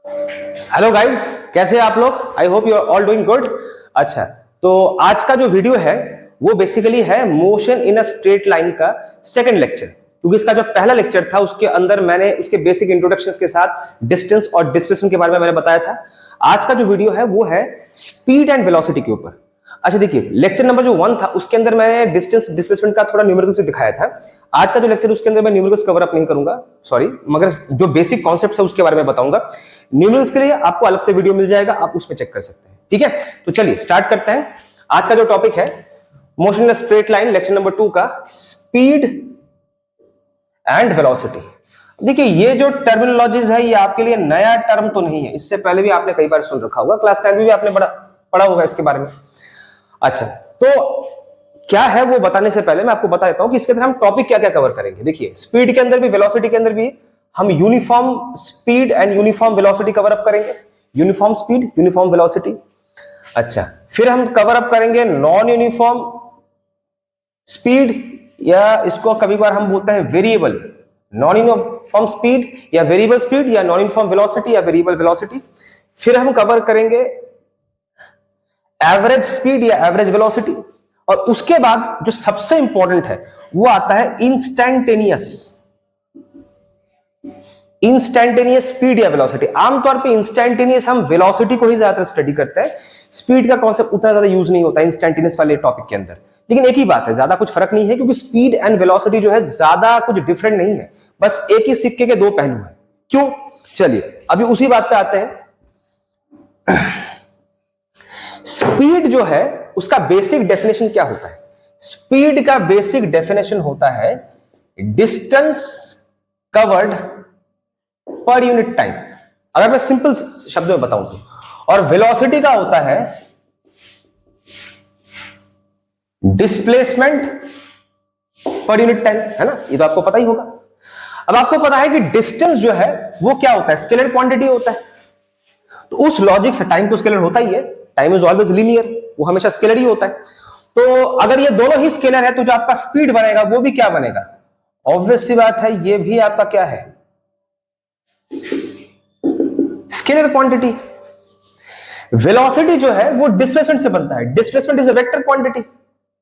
Hello guys, कैसे हैं आप लोग? I hope you are all doing good. अच्छा, तो आज का जो वीडियो है वो बेसिकली है motion in a straight line का सेकंड लेक्चर। क्योंकि इसका जो पहला लेक्चर था उसके अंदर मैंने उसके बेसिक इंट्रोडक्शंस के साथ डिस्टेंस और डिस्प्लेसमेंट के बारे में मैंने बताया था। आज का जो वीडियो है वो है स्पीड एंड वेलोसिटी के ऊपर। अच्छा देखिए, लेक्चर नंबर जो 1 था उसके अंदर मैंने डिस्टेंस डिस्प्लेसमेंट का थोड़ा न्यूमेरिकल्स दिखाया था। आज का जो लेक्चर उसके अंदर मैं न्यूमेरिकल्स कवर अप नहीं करूंगा, सॉरी, मगर जो बेसिक कॉन्सेप्ट्स है उसके बारे में बताऊंगा। न्यूमेरिकल्स के लिए आपको अलग से वीडियो मिल जाएगा, आप उसमें चेक कर सकते हैं। ठीक है, तो चलिए स्टार्ट करते हैं। आज का जो टॉपिक है motion in straight line, lecture number 2 का स्पीड एंड वेलोसिटी। देखिए, ये जो टर्मिनोलॉजीज है ये आपके लिए नया टर्म तो नहीं है, इससे पहले भी आपने कई बार सुन रखा होगा, क्लास 10 में भी आपने पढ़ा होगा इसके बारे में। अच्छा, तो क्या है वो बताने से पहले मैं आपको बता देता हूं कि इसके अंदर हम टॉपिक क्या क्या कवर करेंगे। देखिए, स्पीड के अंदर भी वेलोसिटी के अंदर भी हम uniform speed and uniform velocity cover up करेंगे। Uniform speed, uniform velocity. अच्छा, फिर हम कवर अप करेंगे नॉन यूनिफॉर्म स्पीड, या इसको कभी बार हम बोलते हैं वेरिएबल, नॉन यूनिफॉर्म स्पीड या वेरिएबल स्पीड या नॉन यूनिफॉर्म वेलोसिटी या वेरिएबल वेलोसिटी। फिर हम कवर करेंगे एवरेज स्पीड या एवरेज वेलोसिटी। और उसके बाद जो सबसे इंपॉर्टेंट है वो आता है इंस्टैंटेनियस स्पीड या वेलोसिटी। आमतौर पे इंस्टैंटेनियस हम वेलोसिटी को ही ज्यादातर स्टडी करते हैं, स्पीड का कॉन्सेप्ट उतना ज्यादा यूज नहीं होता इंस्टैंटेनियस वाले टॉपिक के अंदर। लेकिन एक ही बात है, ज्यादा कुछ फर्क नहीं है, क्योंकि स्पीड एंड वेलोसिटी जो है ज्यादा कुछ डिफरेंट नहीं है, बस एक ही सिक्के के दो पहलू हैं। क्यों? चलिए अभी उसी बात पे आते हैं। स्पीड जो है उसका बेसिक डेफिनेशन क्या होता है? स्पीड का बेसिक डेफिनेशन होता है distance covered per unit time, अगर मैं सिंपल शब्द में बताऊं तो। और वेलोसिटी का होता है डिस्प्लेसमेंट पर यूनिट टाइम, है ना? ये तो आपको पता ही होगा। अब आपको पता है कि डिस्टेंस जो है वो क्या होता है? स्केलर क्वांटिटी होता है। तो उस लॉजिक से टाइम तो स्केलर होता ही है, टाइम इज ऑलवेज लीनियर, वो हमेशा स्केलर ही होता है। तो अगर ये दोनों ही स्केलर है तो जो आपका स्पीड बनेगा वो भी क्या बनेगा? ऑब्वियस सी बात है, ये भी आपका क्या है? Scalar quantity. वेलोसिटी जो है वो डिस्प्लेसमेंट से बनता है। Displacement is a vector quantity,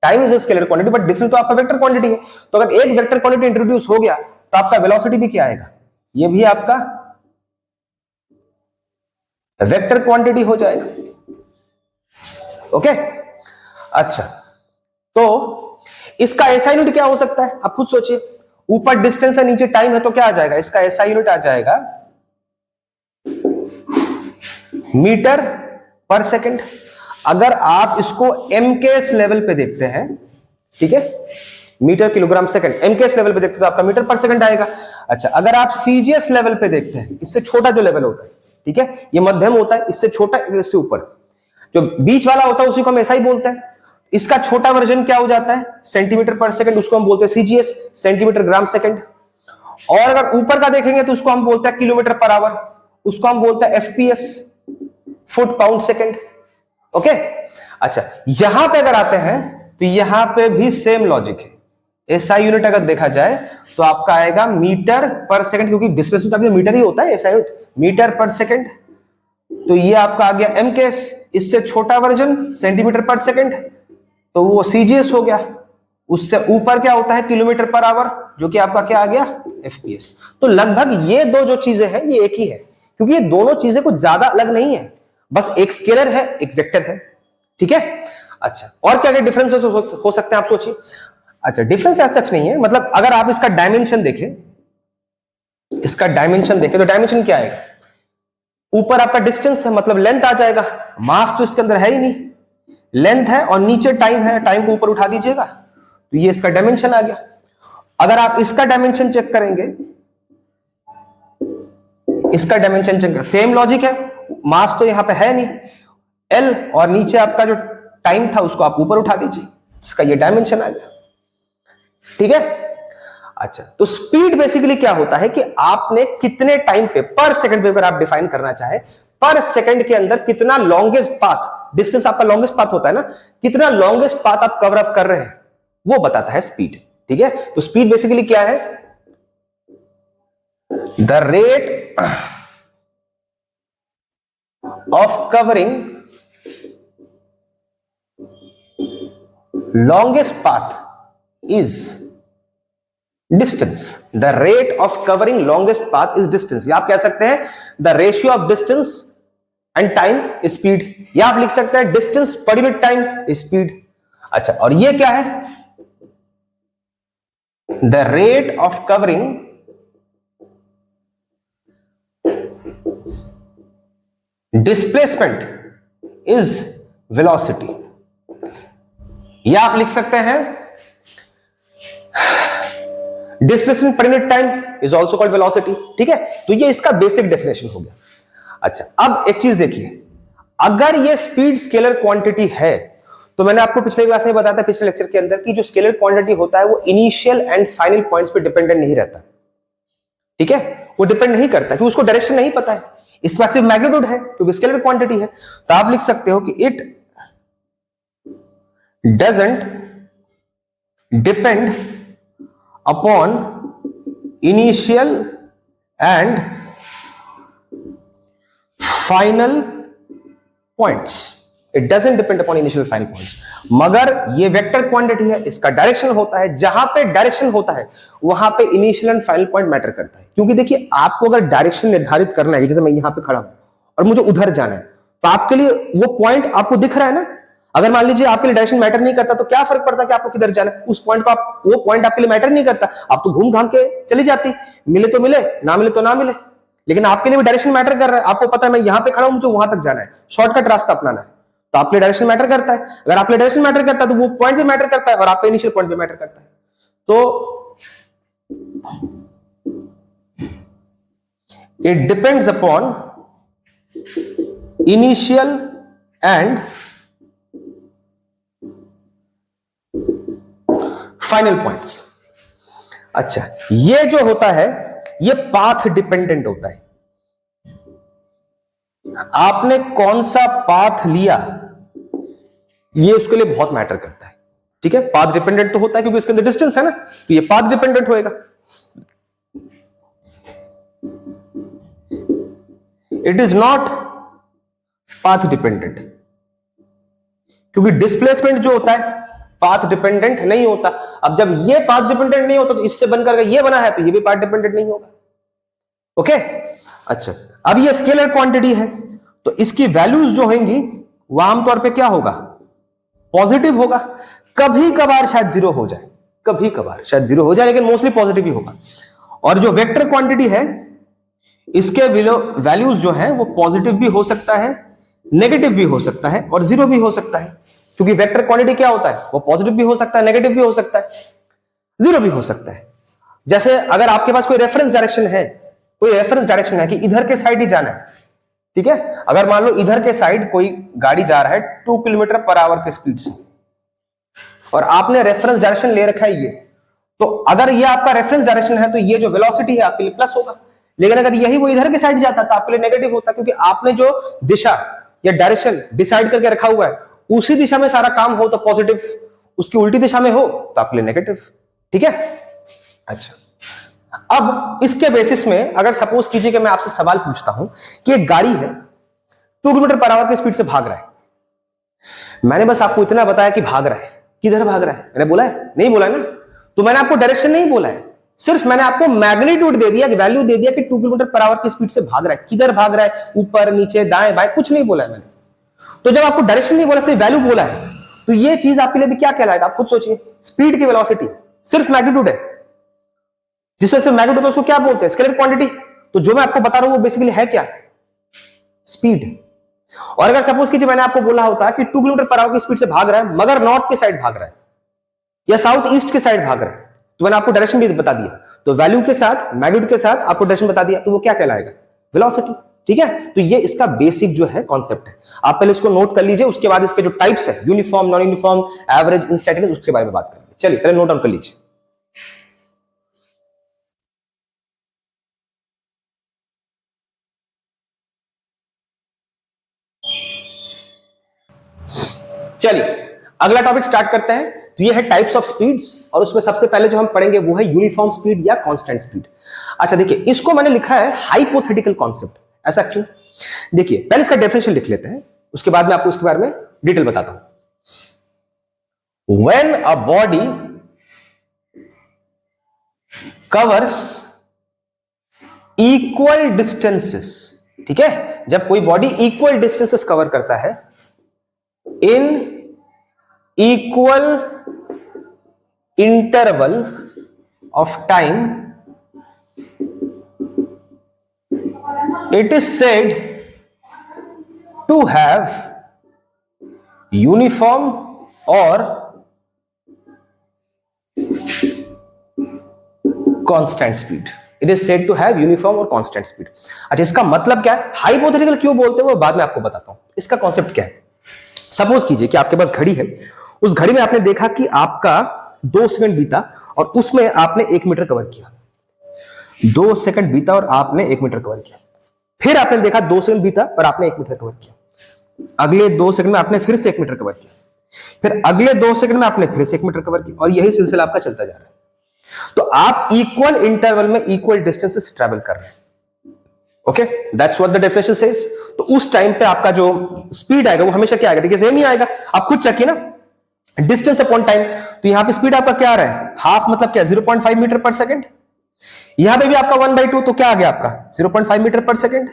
time is a scalar quantity, but distance तो आपका वेक्टर क्वांटिटी है। तो अगर एक वेक्टर क्वांटिटी इंट्रोड्यूस हो गया तो आपका वेलोसिटी भी क्या आएगा? ये भी आपका वेक्टर क्वांटिटी हो जाएगा। ओके, अच्छा, तो इसका एसआई यूनिट क्या हो सकता है? आप खुद सोचिए, ऊपर डिस्टेंस है नीचे टाइम है, तो क्या आ जाएगा? इसका एसआई यूनिट आ जाएगा मीटर पर सेकंड। अगर आप इसको एमकेएस लेवल पे देखते हैं, ठीक है, metre kilogram second, MKS level पे देखते हैं तो आपका मीटर पर सेकंड आएगा। अच्छा, अगर आप सीजीएस लेवल पे देखते हैं, इससे छोटा जो लेवल होता है, ठीक है, ये मध्यम होता है, इससे छोटा, इससे ऊपर, जो बीच वाला होता है उसी को हम एसआई बोलते हैं। इसका छोटा वर्जन क्या हो जाता है? सेंटीमीटर पर सेकंड, उसको हम बोलते हैं सीजीएस, सेंटीमीटर ग्राम सेकंड। और अगर ऊपर का देखेंगे तो उसको हम बोलते हैं किलोमीटर पर आवर, उसको हम बोलते हैं FPS, foot pound second. Okay, अच्छा, यहां पे अगर आते हैं तो यहां पे भी सेम लॉजिक है। एसआई यूनिट अगर देखा जाए तो आपका आएगा मीटर पर सेकंड, क्योंकि डिस्प्लेसमेंट मीटर ही होता है, एसआई यूनिट मीटर पर सेकंड। तो ये आपका आ गया एमकेएस, इससे छोटा वर्जन सेंटीमीटर पर सेकंड, तो वो सीजीएस हो गया। उससे ऊपर क्या होता है? किलोमीटर पर आवर, जो कि आपका क्या आ गया? एफपीएस। तो लगभग ये दो जो चीजें हैं ये एक ही है, क्योंकि ये दोनों चीजें कुछ ज्यादा अलग नहीं है, बस एक स्केलर है एक वेक्टर है। ठीक है, अच्छा, और क्या क्या डिफरेंस हो सकते हैं आप सोचिए। अच्छा, डिफरेंस ऐसा सच नहीं है, मतलब अगर आप इसका डायमेंशन देखें, तो डायमेंशन क्या आएगा? ऊपर आपका डिस्टेंस है, मतलब लेंथ आ जाएगा। मास तो इसके अंदर है ही नहीं, लेंथ है और नीचे टाइम है, टाइम को ऊपर उठा दीजिएगा तो ये इसका डायमेंशन आ गया। अगर आप इसका डायमेंशन चेक करेंगे, इसका डायमेंशन चेक, सेम लॉजिक है, मास तो यहां पे है नहीं, एल, और नीचे आपका जो टाइम था उसको आप ऊपर उठा दीजिए, इसका ये डायमेंशन आ गया। ठीक है, अच्छा, तो स्पीड बेसिकली क्या होता है कि आपने कितने टाइम पे, पर सेकंड पे अगर आप डिफाइन करना चाहे, पर सेकंड के अंदर कितना लॉन्गेस्ट पाथ, डिस्टेंस आपका लॉन्गेस्ट पाथ होता है ना, कितना लॉन्गेस्ट पाथ आप कवर अप कर रहे हैं वो बताता है स्पीड। ठीक है, तो स्पीड बेसिकली क्या है? The rate of covering longest path is distance. The rate of covering longest path is distance. या आप कह सकते हैं the ratio of distance and time is speed, या आप लिख सकते हैं distance per unit time is speed. अच्छा, और ये क्या है? The rate of covering displacement is velocity. या आप लिख सकते हैं displacement per unit time is also called velocity. ठीक है, तो ये इसका बेसिक डेफिनेशन हो गया. अच्छा, अब एक चीज देखिए, अगर ये स्पीड स्केलर क्वांटिटी है तो मैंने आपको पिछले क्लास में बताया था, पिछले लेक्चर के अंदर, कि जो स्केलर क्वांटिटी होता है वो इनिशियल एंड फाइनल पॉइंट्स पे डिपेंडेंट नहीं रहता. ठीक है, वो डिपेंड नहीं करता क्योंकि उसको डायरेक्शन नहीं पता है. इसका सिर्फ मैग्नीट्यूड है क्योंकि स्केलर क्वांटिटी है. तो आप लिख सकते हो कि it doesn't depend upon initial and final points. It doesn't depend upon initial final points. मगर ये वेक्टर क्वांटिटी है, इसका डायरेक्शन होता है. जहां पे डायरेक्शन होता है वहां पे initial and final point matter करता है. क्योंकि देखिए, आपको अगर डायरेक्शन निर्धारित करना है, जैसे मैं यहां पे खड़ा हूं और मुझे उधर जाना है, तो आपके लिए वो पॉइंट आपको दिख रहा है ना. अगर मान लीजिए आपके लिए डायरेक्शन मैटर नहीं करता तो क्या फर्क पड़ता कि आपको किधर जाना है? उस पॉइंट को आप, वो पॉइंट आपके लिए मैटर नहीं करता, आप तो घूम घाम के चली जाती, मिले तो मिले, ना मिले तो ना मिले. लेकिन आपके लिए भी डायरेक्शन मैटर कर रहा है. आपको पता है मैं यहां पे खड़ा हूं, मुझे वहां तक जाना है, शॉर्टकट रास्ता अपनाना है, तो आपके लिए डायरेक्शन मैटर करता है. अगर आपके लिए डायरेक्शन मैटर करता है तो वो पॉइंट भी मैटर करता है और आपका इनिशियल पॉइंट भी मैटर करता है. तो it depends upon initial and final points. अच्छा, ये जो होता है ये पाथ डिपेंडेंट होता है. आपने कौन सा पाथ लिया ये उसके लिए बहुत मैटर करता है. ठीक है, पाथ डिपेंडेंट तो होता है क्योंकि इसके अंदर डिस्टेंस है ना, तो ये पाथ डिपेंडेंट होएगा. It is not path dependent क्योंकि डिस्प्लेसमेंट जो होता है पाथ डिपेंडेंट नहीं होता. अब जब ये पाथ डिपेंडेंट नहीं होता तो इससे बनकर ये बना है तो ये भी पाथ डिपेंडेंट नहीं होगा. ओके, अच्छा, अब ये स्केलर क्वांटिटी है तो इसकी वैल्यूज जो होंगी वो आमतौर पे क्या होगा? पॉजिटिव होगा. कभी कभार शायद जीरो हो जाए, कभी कभार शायद जीरो हो जाए, लेकिन मोस्टली पॉजिटिव ही होगा. और जो वेक्टर क्वांटिटी है इसके वैल्यूज जो है वो पॉजिटिव भी हो सकता है, नेगेटिव भी हो सकता है और जीरो भी हो सकता है. क्योंकि वेक्टर क्वांटिटी क्या होता है? वो पॉजिटिव भी हो सकता है, नेगेटिव भी हो सकता है, जीरो भी हो सकता है. जैसे अगर आपके पास कोई रेफरेंस डायरेक्शन है, कोई रेफरेंस डायरेक्शन है कि इधर के साइड ही जाना है. ठीक है, अगर मान लो इधर के साइड कोई गाड़ी जा रहा है 2 किलोमीटर पर आवर के स्पीड से और आपने रेफरेंस डायरेक्शन ले रखा है ये, तो अगर ये आपका रेफरेंस डायरेक्शन है तो ये जो वेलोसिटी है आपके लिए प्लस होगा. लेकिन अगर यही वो इधर के साइड जाता तो आपके लिए नेगेटिव होता, क्योंकि आपने जो दिशा या डायरेक्शन डिसाइड करके रखा हुआ है उसी दिशा में सारा काम हो तो पॉजिटिव, उसकी उल्टी दिशा में हो तो आपके लिए नेगेटिव. ठीक है, अच्छा, अब इसके बेसिस में अगर सपोज कीजिए कि मैं आपसे सवाल पूछता हूं कि एक गाड़ी है 2 किलोमीटर पर आवर की स्पीड से भाग रहा है. मैंने बस आपको इतना बताया कि भाग रहा है. किधर भाग रहा है मैंने बोला है? नहीं बोला है ना. तो मैंने आपको डायरेक्शन नहीं बोला है, सिर्फ मैंने आपको मैग्नीट्यूड दे दिया, वैल्यू दे दिया कि 2 किलोमीटर पर आवर की स्पीड से भाग रहा है. किधर भाग रहा है? ऊपर, नीचे, दाएं, बाएं, कुछ नहीं बोला है मैंने. तो जब आपको डायरेक्शन नहीं बोला, सिर्फ वैल्यू बोला है, तो ये चीज आपके लिए भी क्या कहलाएगा? आप खुद सोचिए. स्पीड की वेलोसिटी सिर्फ मैग्नीट्यूड है, जिस वजह से मैग्नीट्यूड उसको क्या बोलते हैं? Scalar quantity. तो जो मैं आपको बता रहा हूं वो बेसिकली है क्या? स्पीड. और अगर सपोज कीजिए मैंने आपको बोला होता कि 2 किलोमीटर पर आवर की स्पीड से भाग रहा है मगर नॉर्थ के साइड भाग रहा है या साउथ ईस्ट के साइड भाग रहा है, तो मैंने आपको डायरेक्शन भी बता दिया, तो वैल्यू के साथ, मैग्नीट्यूड के साथ आपको डायरेक्शन बता दिया, तो वो क्या कहलाएगा? वेलोसिटी. ठीक है, तो ये इसका बेसिक जो है कॉन्सेप्ट है. आप पहले इसको नोट कर लीजिए, उसके बाद इसके जो टाइप्स है, यूनिफॉर्म, नॉन यूनिफॉर्म, एवरेज, इंस्टैटिक, उसके बारे में बात करेंगे. चलिए पहले नोट डाउन कर लीजिए. चलिए अगला टॉपिक स्टार्ट करते हैं. तो ये है टाइप्स ऑफ स्पीड्स, और उसमें सबसे पहले जो हम पढ़ेंगे वो है यूनिफॉर्म स्पीड या कांस्टेंट स्पीड. अच्छा देखिए, इसको मैंने लिखा है हाइपोथेटिकल कॉन्सेप्ट. ऐसा क्यों? देखिए पहले इसका डेफिनेशन लिख लेते हैं, उसके बाद मैं आपको इसके बारे में डिटेल बताता हूं। When a body covers equal distances, ठीक है, जब कोई बॉडी इक्वल डिस्टेंसेस कवर करता है in equal interval of time, it is said to have uniform or constant speed. It is said to have uniform or constant speed. अच्छा, इसका मतलब क्या है, हाइपोथेटिकल क्यों बोलते हैं वो बाद में आपको बताता हूं। इसका कॉन्सेप्ट क्या है, सपोज कीजिए कि आपके पास घड़ी है, उस घड़ी में आपने देखा कि आपका 2 सेकंड बीता और उसमें आपने 1 मीटर कवर किया। 2 सेकंड बीता और आपने 1 मीटर कवर किया। फिर आपने देखा 2 सेकंड बीता और आपने 1 मीटर कवर किया। अगले 2 सेकंड में आपने फिर से 1 मीटर कवर किया। फिर अगले 2 सेकंड में आपने फिर से 1 मीटर कवर किया, और यही सिलसिला आपका चलता जा रहा है। तो आप इक्वल इंटरवल में इक्वल डिस्टेंसेस ट्रैवल कर रहे हैं। Okay, that's what the definition says. तो उस टाइम पे आपका जो स्पीड आएगा वो हमेशा क्या आएगा, देखिए सेम ही आएगा। आप खुद चेक कीजिए ना, डिस्टेंस अपॉन टाइम। तो यहां पे स्पीड आपका क्या आ रहा है, हाफ मतलब क्या, 0.5 मीटर पर सेकंड। यहां पे भी आपका 1/2, तो क्या आ गया आपका 0.5 मीटर पर सेकंड।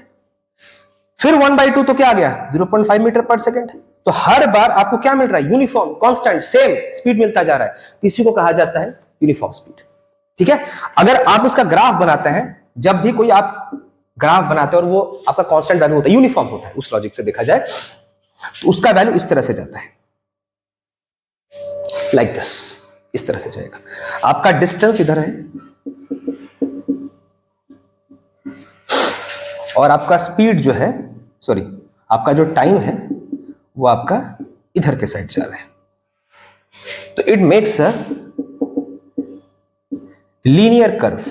फिर 1/2 तो क्या आ गया 0.5 मीटर पर सेकंड। तो हर बार आपको क्या मिल रहा है, यूनिफॉर्म कांस्टेंट सेम स्पीड मिलता जा रहा है। तो इसी को कहा जाता है यूनिफॉर्म स्पीड। ठीक है, अगर आप इसका ग्राफ बनाते हैं, जब भी कोई आप ग्राफ बनाते हैं और वो आपका कांस्टेंट वैल्यू होता है, यूनिफॉर्म होता है, उस लॉजिक से देखा जाए तो उसका वैल्यू इस तरह से जाता है, लाइक दिस, इस तरह से जाएगा। आपका डिस्टेंस इधर है और आपका स्पीड जो है, सॉरी आपका जो टाइम है वो आपका इधर के साइड जा रहा है। तो it makes a linear curve,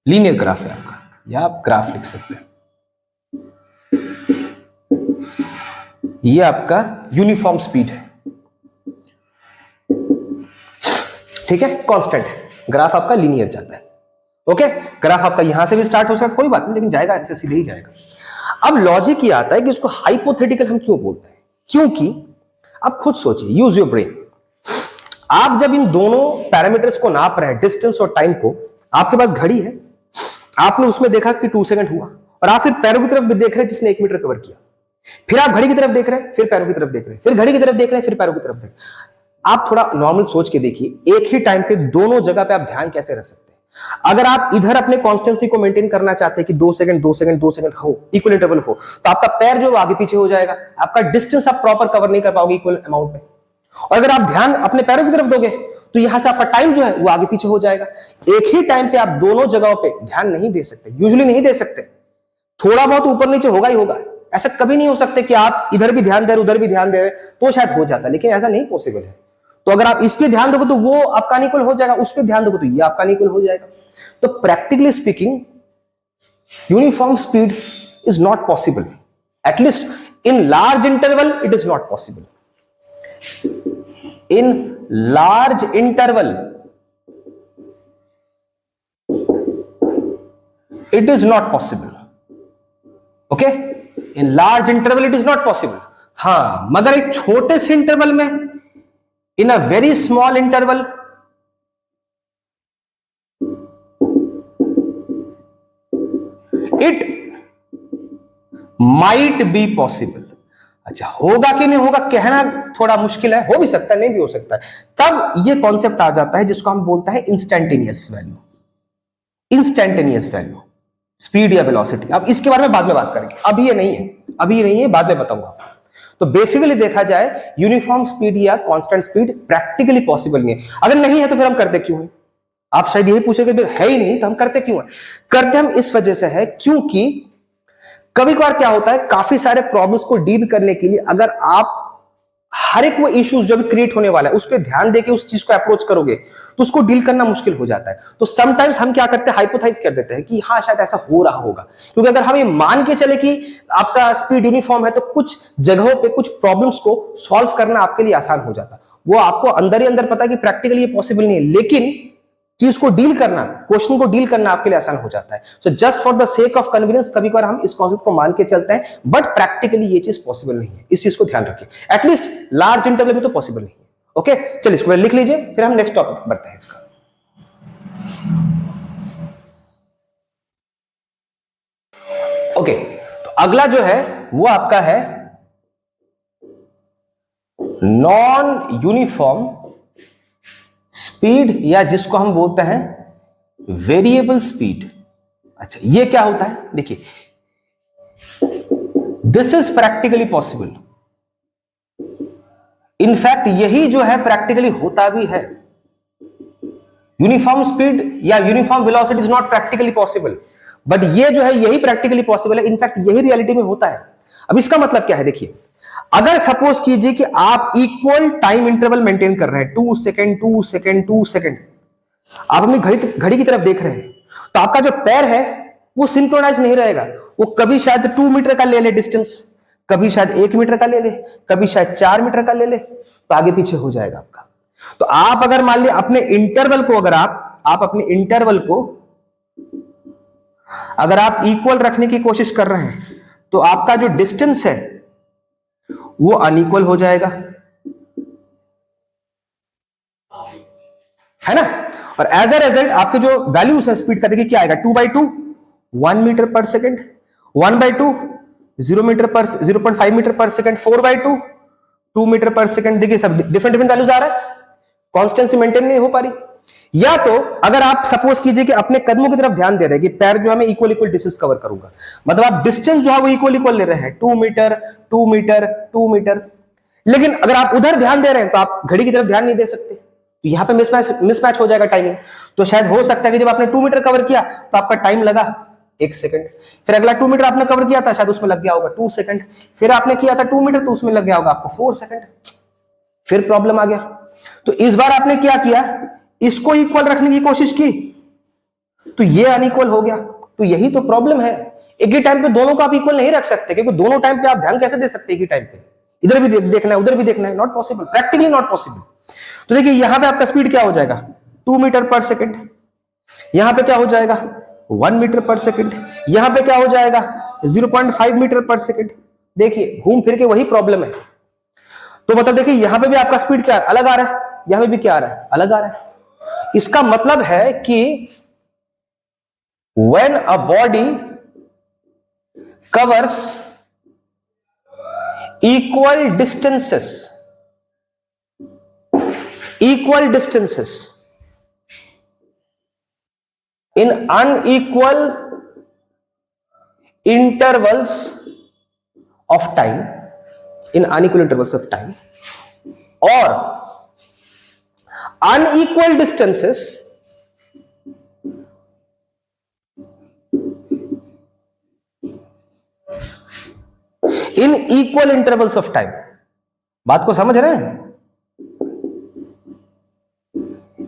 linear graph है आपका, या आप ग्राफ लिख सकते हैं। ये आपका यूनिफॉर्म स्पीड है, ठीक है, कांस्टेंट है। ग्राफ आपका लीनियर जाता है। ओके, ग्राफ आपका यहां से भी स्टार्ट हो सकता है, कोई बात नहीं, लेकिन जाएगा ऐसे सीधे ही जाएगा। अब लॉजिक ये आता है कि इसको हाइपोथेटिकल हम क्यों बोलते हैं, क्योंकि आप खुद सोचिए, यूज योर ब्रेन। आप जब इन दोनों पैरामीटर्स को नाप रहे हैं, डिस्टेंस और टाइम को, आपके पास घड़ी है, आपने उसमें देखा कि 2 सेकंड हुआ, और आप फिर पैरों की तरफ भी देख रहे हैं जिसने 1 मीटर कवर किया। फिर आप घड़ी की तरफ देख रहे हैं, फिर पैरों की तरफ देख रहे हैं, फिर घड़ी की तरफ देख रहे हैं, फिर पैरों की तरफ देख रहे हैं। आप थोड़ा नॉर्मल सोच के देखिए, एक ही टाइम पे दोनों जगह पे आप ध्यान कैसे रख सकते हैं। अगर आप इधर अपने कॉन्स्टेंसी को मेंटेन करना चाहते हैं कि 2 सेकंड 2 सेकंड 2 सेकंड हो, इक्वल इंटरवल हो, तो आपका पैर जो आगे पीछे हो जाएगा, आपका डिस्टेंस आप प्रॉपर कवर नहीं कर पाओगे इक्वल अमाउंट में। और अगर आप ध्यान अपने पैरों की तरफ दोगे तो यहां से आपका टाइम जो है वो आगे पीछे हो जाएगा। एक ही टाइम पे आप दोनों जगहों पे ध्यान नहीं दे सकते, यूजुअली नहीं दे सकते, थोड़ा बहुत ऊपर नीचे होगा ही होगा। ऐसा कभी नहीं हो सकता कि आप इधर भी ध्यान दे रहे उधर भी ध्यान दे रहे, तो शायद हो जाता, लेकिन ऐसा नहीं पॉसिबल है। तो अगर आप इस पे ध्यान दोगे तो वो आपका अनइक्वल हो जाएगा, उस पे ध्यान दोगे तो ये आपका अनइक्वल हो जाएगा। तो practically speaking uniform speed is not possible, at least in large interval it is not possible. In large interval it is not possible. Okay, in large interval it is not possible. हाँ, मगर एक छोटे से interval में, in a very small interval, it might be possible. अच्छा, होगा कि नहीं होगा कहना थोड़ा मुश्किल है, हो भी सकता है नहीं भी हो सकता है। तब ये कॉन्सेप्ट आ जाता है जिसको हम बोलते हैं instantaneous value. Instantaneous value, speed या वेलोसिटी। अब इसके बारे में बाद में बात करेंगे, अभी ये नहीं है, अभी ये नहीं है, बाद में बताऊंगा। तो बेसिकली देखा जाए यूनिफॉर्म स्पीड या कांस्टेंट स्पीड प्रैक्टिकली पॉसिबल नहीं है। अगर नहीं है तो फिर हम करते क्यों हैं? आप शायद यही पूछेंगे, है ही नहीं तो हम करते क्यों हैं? करते हम इस वजह से है क्योंकि कभी कभार क्या होता है, काफी सारे प्रॉब्लम्स को डील करने के लिए अगर आप हर एक वो इश्यूज जो भी क्रिएट होने वाला है उस पर ध्यान देके उस चीज को अप्रोच करोगे तो उसको डील करना मुश्किल हो जाता है। तो समटाइम्स हम क्या करते हैं, हाइपोथेसाइज कर देते हैं कि हाँ शायद ऐसा हो रहा होगा। क्योंकि अगर हम ये मान के चले कि आपका स्पीड यूनिफॉर्म है तो कुछ जगहों पे कुछ प्रॉब्लम्स को सॉल्व करना आपके लिए आसान हो जाता। वो आपको अंदर ही अंदर पता है कि प्रैक्टिकली ये पॉसिबल नहीं है, लेकिन चीज को डील करना, क्वेश्चन को डील करना आपके लिए आसान हो जाता है। So just for the sake of convenience कभी कभार हम इस कॉन्सेप्ट को मान के चलते हैं, बट प्रैक्टिकली ये चीज पॉसिबल नहीं है, इस चीज को ध्यान रखिए। एटलीस्ट लार्ज इंटरवल में तो पॉसिबल नहीं है। ओके, चलिए इसको लिख लीजिए, फिर हम नेक्स्ट टॉपिक बढ़ते हैं इसका। ओके, तो अगला जो है वो आपका है नॉन यूनिफॉर्म स्पीड, या जिसको हम बोलते हैं वेरिएबल स्पीड। अच्छा, ये क्या होता है? देखिए, this is practically possible. In fact यही जो है प्रैक्टिकली होता भी है। यूनिफॉर्म स्पीड या uniform velocity is not practically possible, but ये जो है यही प्रैक्टिकली पॉसिबल है। इनफैक्ट यही रियलिटी में होता है। अब इसका मतलब क्या है? देखिए, अगर सपोज कीजिए कि आप इक्वल टाइम इंटरवल मेंटेन कर रहे हैं, 2 सेकेंड 2 सेकेंड 2 सेकेंड, आप अपनी घड़ी की तरफ देख रहे हैं, तो आपका जो पैर है वो सिंक्रोनाइज नहीं रहेगा। वो कभी शायद 2 मीटर का ले ले डिस्टेंस, कभी शायद 1 मीटर का ले ले, कभी शायद 4 मीटर का ले ले, तो आगे पीछे हो जाएगा आपका। तो आप अगर मान लिया अपने इंटरवल को, अगर आप अपने इंटरवल को अगर आप इक्वल रखने की कोशिश कर रहे हैं, तो आपका जो डिस्टेंस है वो अनइक्वल हो जाएगा, है ना। और एज अ रिजल्ट आपके जो वैल्यूज है स्पीड का, देखिए क्या आएगा? 2/2 1 मीटर पर सेकेंड, 1/2 0 मीटर पर 0.5 मीटर पर सेकेंड, 4/2 2 मीटर पर सेकेंड। देखिए सब डिफरेंट वैल्यूज आ रहा है, कॉन्स्टेंसी मेंटेन नहीं हो पा रही। या तो अगर आप सपोज कीजिए कि अपने कदमों की तरफ ध्यान दे रहे हैं कि पैर जो है मैं इक्वल डिस्टेंस कवर करूंगा, मतलब आप डिस्टेंस जो है वो इक्वल ले रहे हैं, 2 मीटर 2 मीटर 2 मीटर, लेकिन अगर आप उधर ध्यान दे रहे हैं तो आप घड़ी की तरफ ध्यान नहीं दे सकते, तो यहां पे मिसमैच हो जाएगा टाइमिंग। तो शायद हो सकता है कि जब आपने 2 मीटर कवर किया तो आपका टाइम लगा 1 सेकंड, फिर अगला 2 मीटर आपने कवर किया था, शायद उसमें लग गया होगा 2 सेकंड, फिर आपने किया था 2 मीटर तो उसमें लग गया होगा आपको 4 सेकंड, फिर प्रॉब्लम आ गया। तो इस बार आपने क्या किया? इसको इक्वल रखने की कोशिश की, तो ये अनइक्वल हो गया। तो यही तो प्रॉब्लम है, एक ही टाइम पे दोनों को आप इक्वल नहीं रख सकते, क्योंकि दोनों टाइम पे आप ध्यान कैसे दे सकते हैं? एक ही टाइम पे इधर भी देखना है उधर भी देखना है, not possible, practically not possible. तो देखिए यहां पे आपका स्पीड क्या हो जाएगा? 2 मीटर पर सेकेंड, यहां पे क्या हो जाएगा? 1 मीटर पर सेकेंड, यहां पे क्या हो जाएगा? 0.5 मीटर पर सेकेंड। देखिए घूम फिर के वही प्रॉब्लम है। तो मतलब देखिए यहां पे भी आपका स्पीड क्या अलग आ रहा है, यहां पे भी क्या आ रहा है? अलग आ रहा है। इसका मतलब है कि when a body covers equal distances in unequal intervals of time, or unequal distances in equal intervals of time। बात को समझ रहे हैं?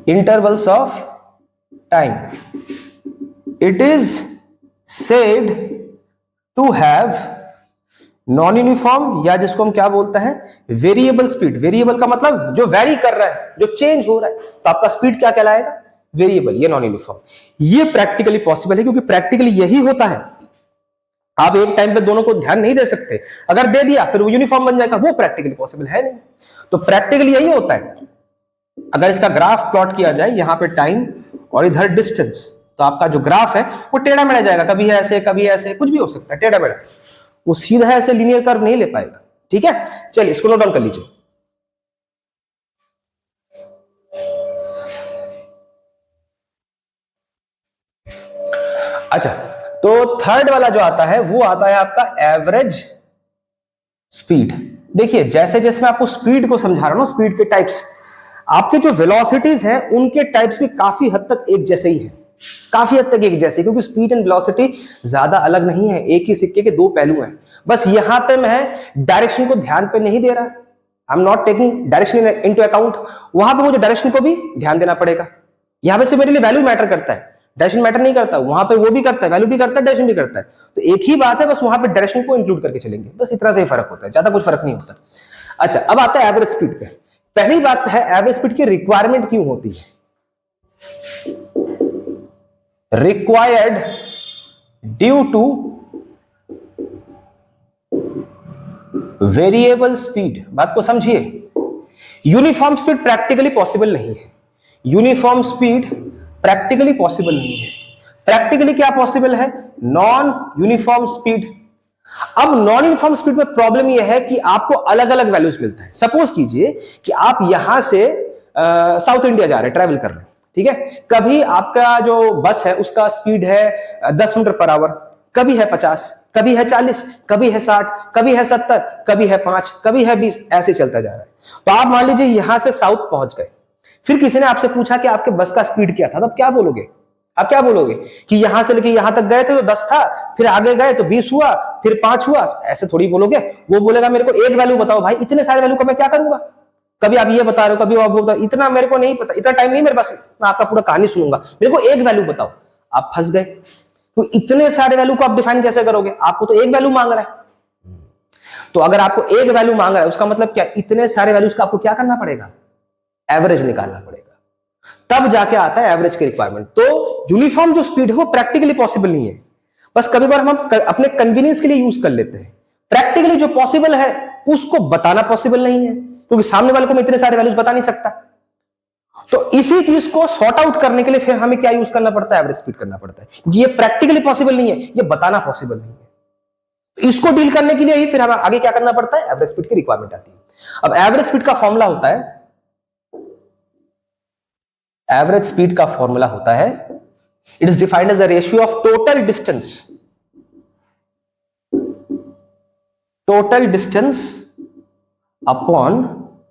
Intervals of time, it is said to have non uniform, या जिसको हम क्या बोलते हैं? Variable speed. वेरिएबल का मतलब जो वेरी कर रहा है, जो चेंज हो रहा है, तो आपका स्पीड क्या कहलाएगा? वेरिएबल, ये नॉन यूनिफॉर्म। ये प्रैक्टिकली पॉसिबल है, क्योंकि प्रैक्टिकली यही होता है। आप एक टाइम पे दोनों को ध्यान नहीं दे सकते, अगर दे दिया फिर वो यूनिफॉर्म बन जाएगा, वो प्रैक्टिकली पॉसिबल है नहीं। तो प्रैक्टिकली यही होता है। अगर इसका ग्राफ प्लॉट किया जाए, यहां पे टाइम और इधर डिस्टेंस, तो आपका जो ग्राफ है वो टेढ़ा मेढ़ा जाएगा, कभी ऐसे कभी ऐसे, कुछ भी हो सकता है, टेढ़ा मेढ़ा, वो सीधा ऐसे लीनियर कर्व नहीं ले पाएगा। ठीक है, चलिए इसको नोट डाउन कर लीजिए। अच्छा, तो थर्ड वाला जो आता है वो आता है आपका एवरेज स्पीड। देखिए जैसे जैसे मैं आपको स्पीड को समझा रहा हूं, स्पीड के टाइप्स, आपके जो वेलोसिटीज हैं उनके टाइप्स भी काफी हद तक एक जैसे ही हैं, काफी हद तक एक जैसे, क्योंकि स्पीड एंड वेलोसिटी ज्यादा अलग नहीं है, एक ही सिक्के के दो पहलू हैं। बस यहां पे मैं डायरेक्शन को ध्यान पे नहीं दे रहा, I am not taking direction into account, वहां पे मुझे डायरेक्शन को भी ध्यान देना पड़ेगा। यहां पे से मेरे लिए वैल्यू मैटर करता है, डायरेक्शन मैटर नहीं करता, वहां पे वो भी करता है, वैल्यू भी करता है, डायरेक्शन भी करता है। तो एक ही बात है, बस वहां पे डायरेक्शन को इंक्लूड करके चलेंगे, बस इतना से ही फर्क होता है, ज्यादा कुछ फर्क नहीं होता। अच्छा, अब आता है एवरेज स्पीड पे। पहली बात है एवरेज स्पीड की रिक्वायरमेंट क्यों होती है। Required due two variable speed. बात को समझिए, यूनिफॉर्म स्पीड प्रैक्टिकली पॉसिबल नहीं है। यूनिफॉर्म स्पीड प्रैक्टिकली पॉसिबल नहीं है। प्रैक्टिकली क्या पॉसिबल है? Non uniform speed. अब नॉन यूनिफॉर्म स्पीड में प्रॉब्लम यह है कि आपको अलग अलग वैल्यूज मिलता है। सपोज कीजिए कि आप यहां से साउथ इंडिया जा रहे हैं, ट्रैवल कर रहे हैं, ठीक है। कभी आपका जो बस है उसका स्पीड है 10 मीटर पर आवर, कभी है 50, कभी है 40, कभी है 60, कभी है 70, कभी है 5, कभी है 20, ऐसे चलता जा रहा है। तो आप मान लीजिए यहां से साउथ पहुंच गए, फिर किसी ने आपसे पूछा कि आपके बस का स्पीड क्या था, तब क्या बोलोगे? आप क्या बोलोगे कि यहां से लेके यहां तक गए थे तो 10 था, फिर आगे गए तो 20 हुआ, फिर 5 हुआ, ऐसे थोड़ी बोलोगे। वो बोलेगा मेरे को एक वैल्यू बताओ भाई, इतने सारे वैल्यू का मैं क्या करूंगा? कभी आप ये बता रहे हो, कभी आप वो बताओ, इतना मेरे को नहीं पता, इतना टाइम नहीं मेरे पास, मैं आपका पूरा कहानी सुनूंगा, मेरे को एक वैल्यू बताओ। आप फंस गए। तो इतने सारे वैल्यू को आप डिफाइन कैसे करोगे? आपको तो एक वैल्यू मांग रहा है। तो अगर आपको एक वैल्यू मांग रहा है, उसका मतलब क्या? इतने सारे वैल्यूज का आपको क्या करना पड़ेगा? एवरेज निकालना पड़ेगा, तब जाके आता है एवरेज की रिक्वायरमेंट। तो यूनिफॉर्म जो स्पीड है वो प्रैक्टिकली पॉसिबल नहीं है, बस कभी बार हम अपने कन्वीनियंस के लिए यूज कर लेते हैं। प्रैक्टिकली जो पॉसिबल है उसको बताना पॉसिबल नहीं है, क्योंकि सामने वाले को मैं इतने सारे वैल्यूज बता नहीं सकता। तो इसी चीज को सॉर्ट आउट करने के लिए फिर हमें क्या यूज करना पड़ता है? एवरेज स्पीड करना पड़ता है, क्योंकि ये प्रैक्टिकली पॉसिबल नहीं है, ये बताना पॉसिबल नहीं है। इसको डील करने के लिए ही फिर हमें आगे क्या करना पड़ता है? एवरेज स्पीड की रिक्वायरमेंट आती है। अब एवरेज स्पीड का फॉर्मूला होता है, एवरेज स्पीड का फॉर्मूला होता है, it is defined as the ratio of total distance upon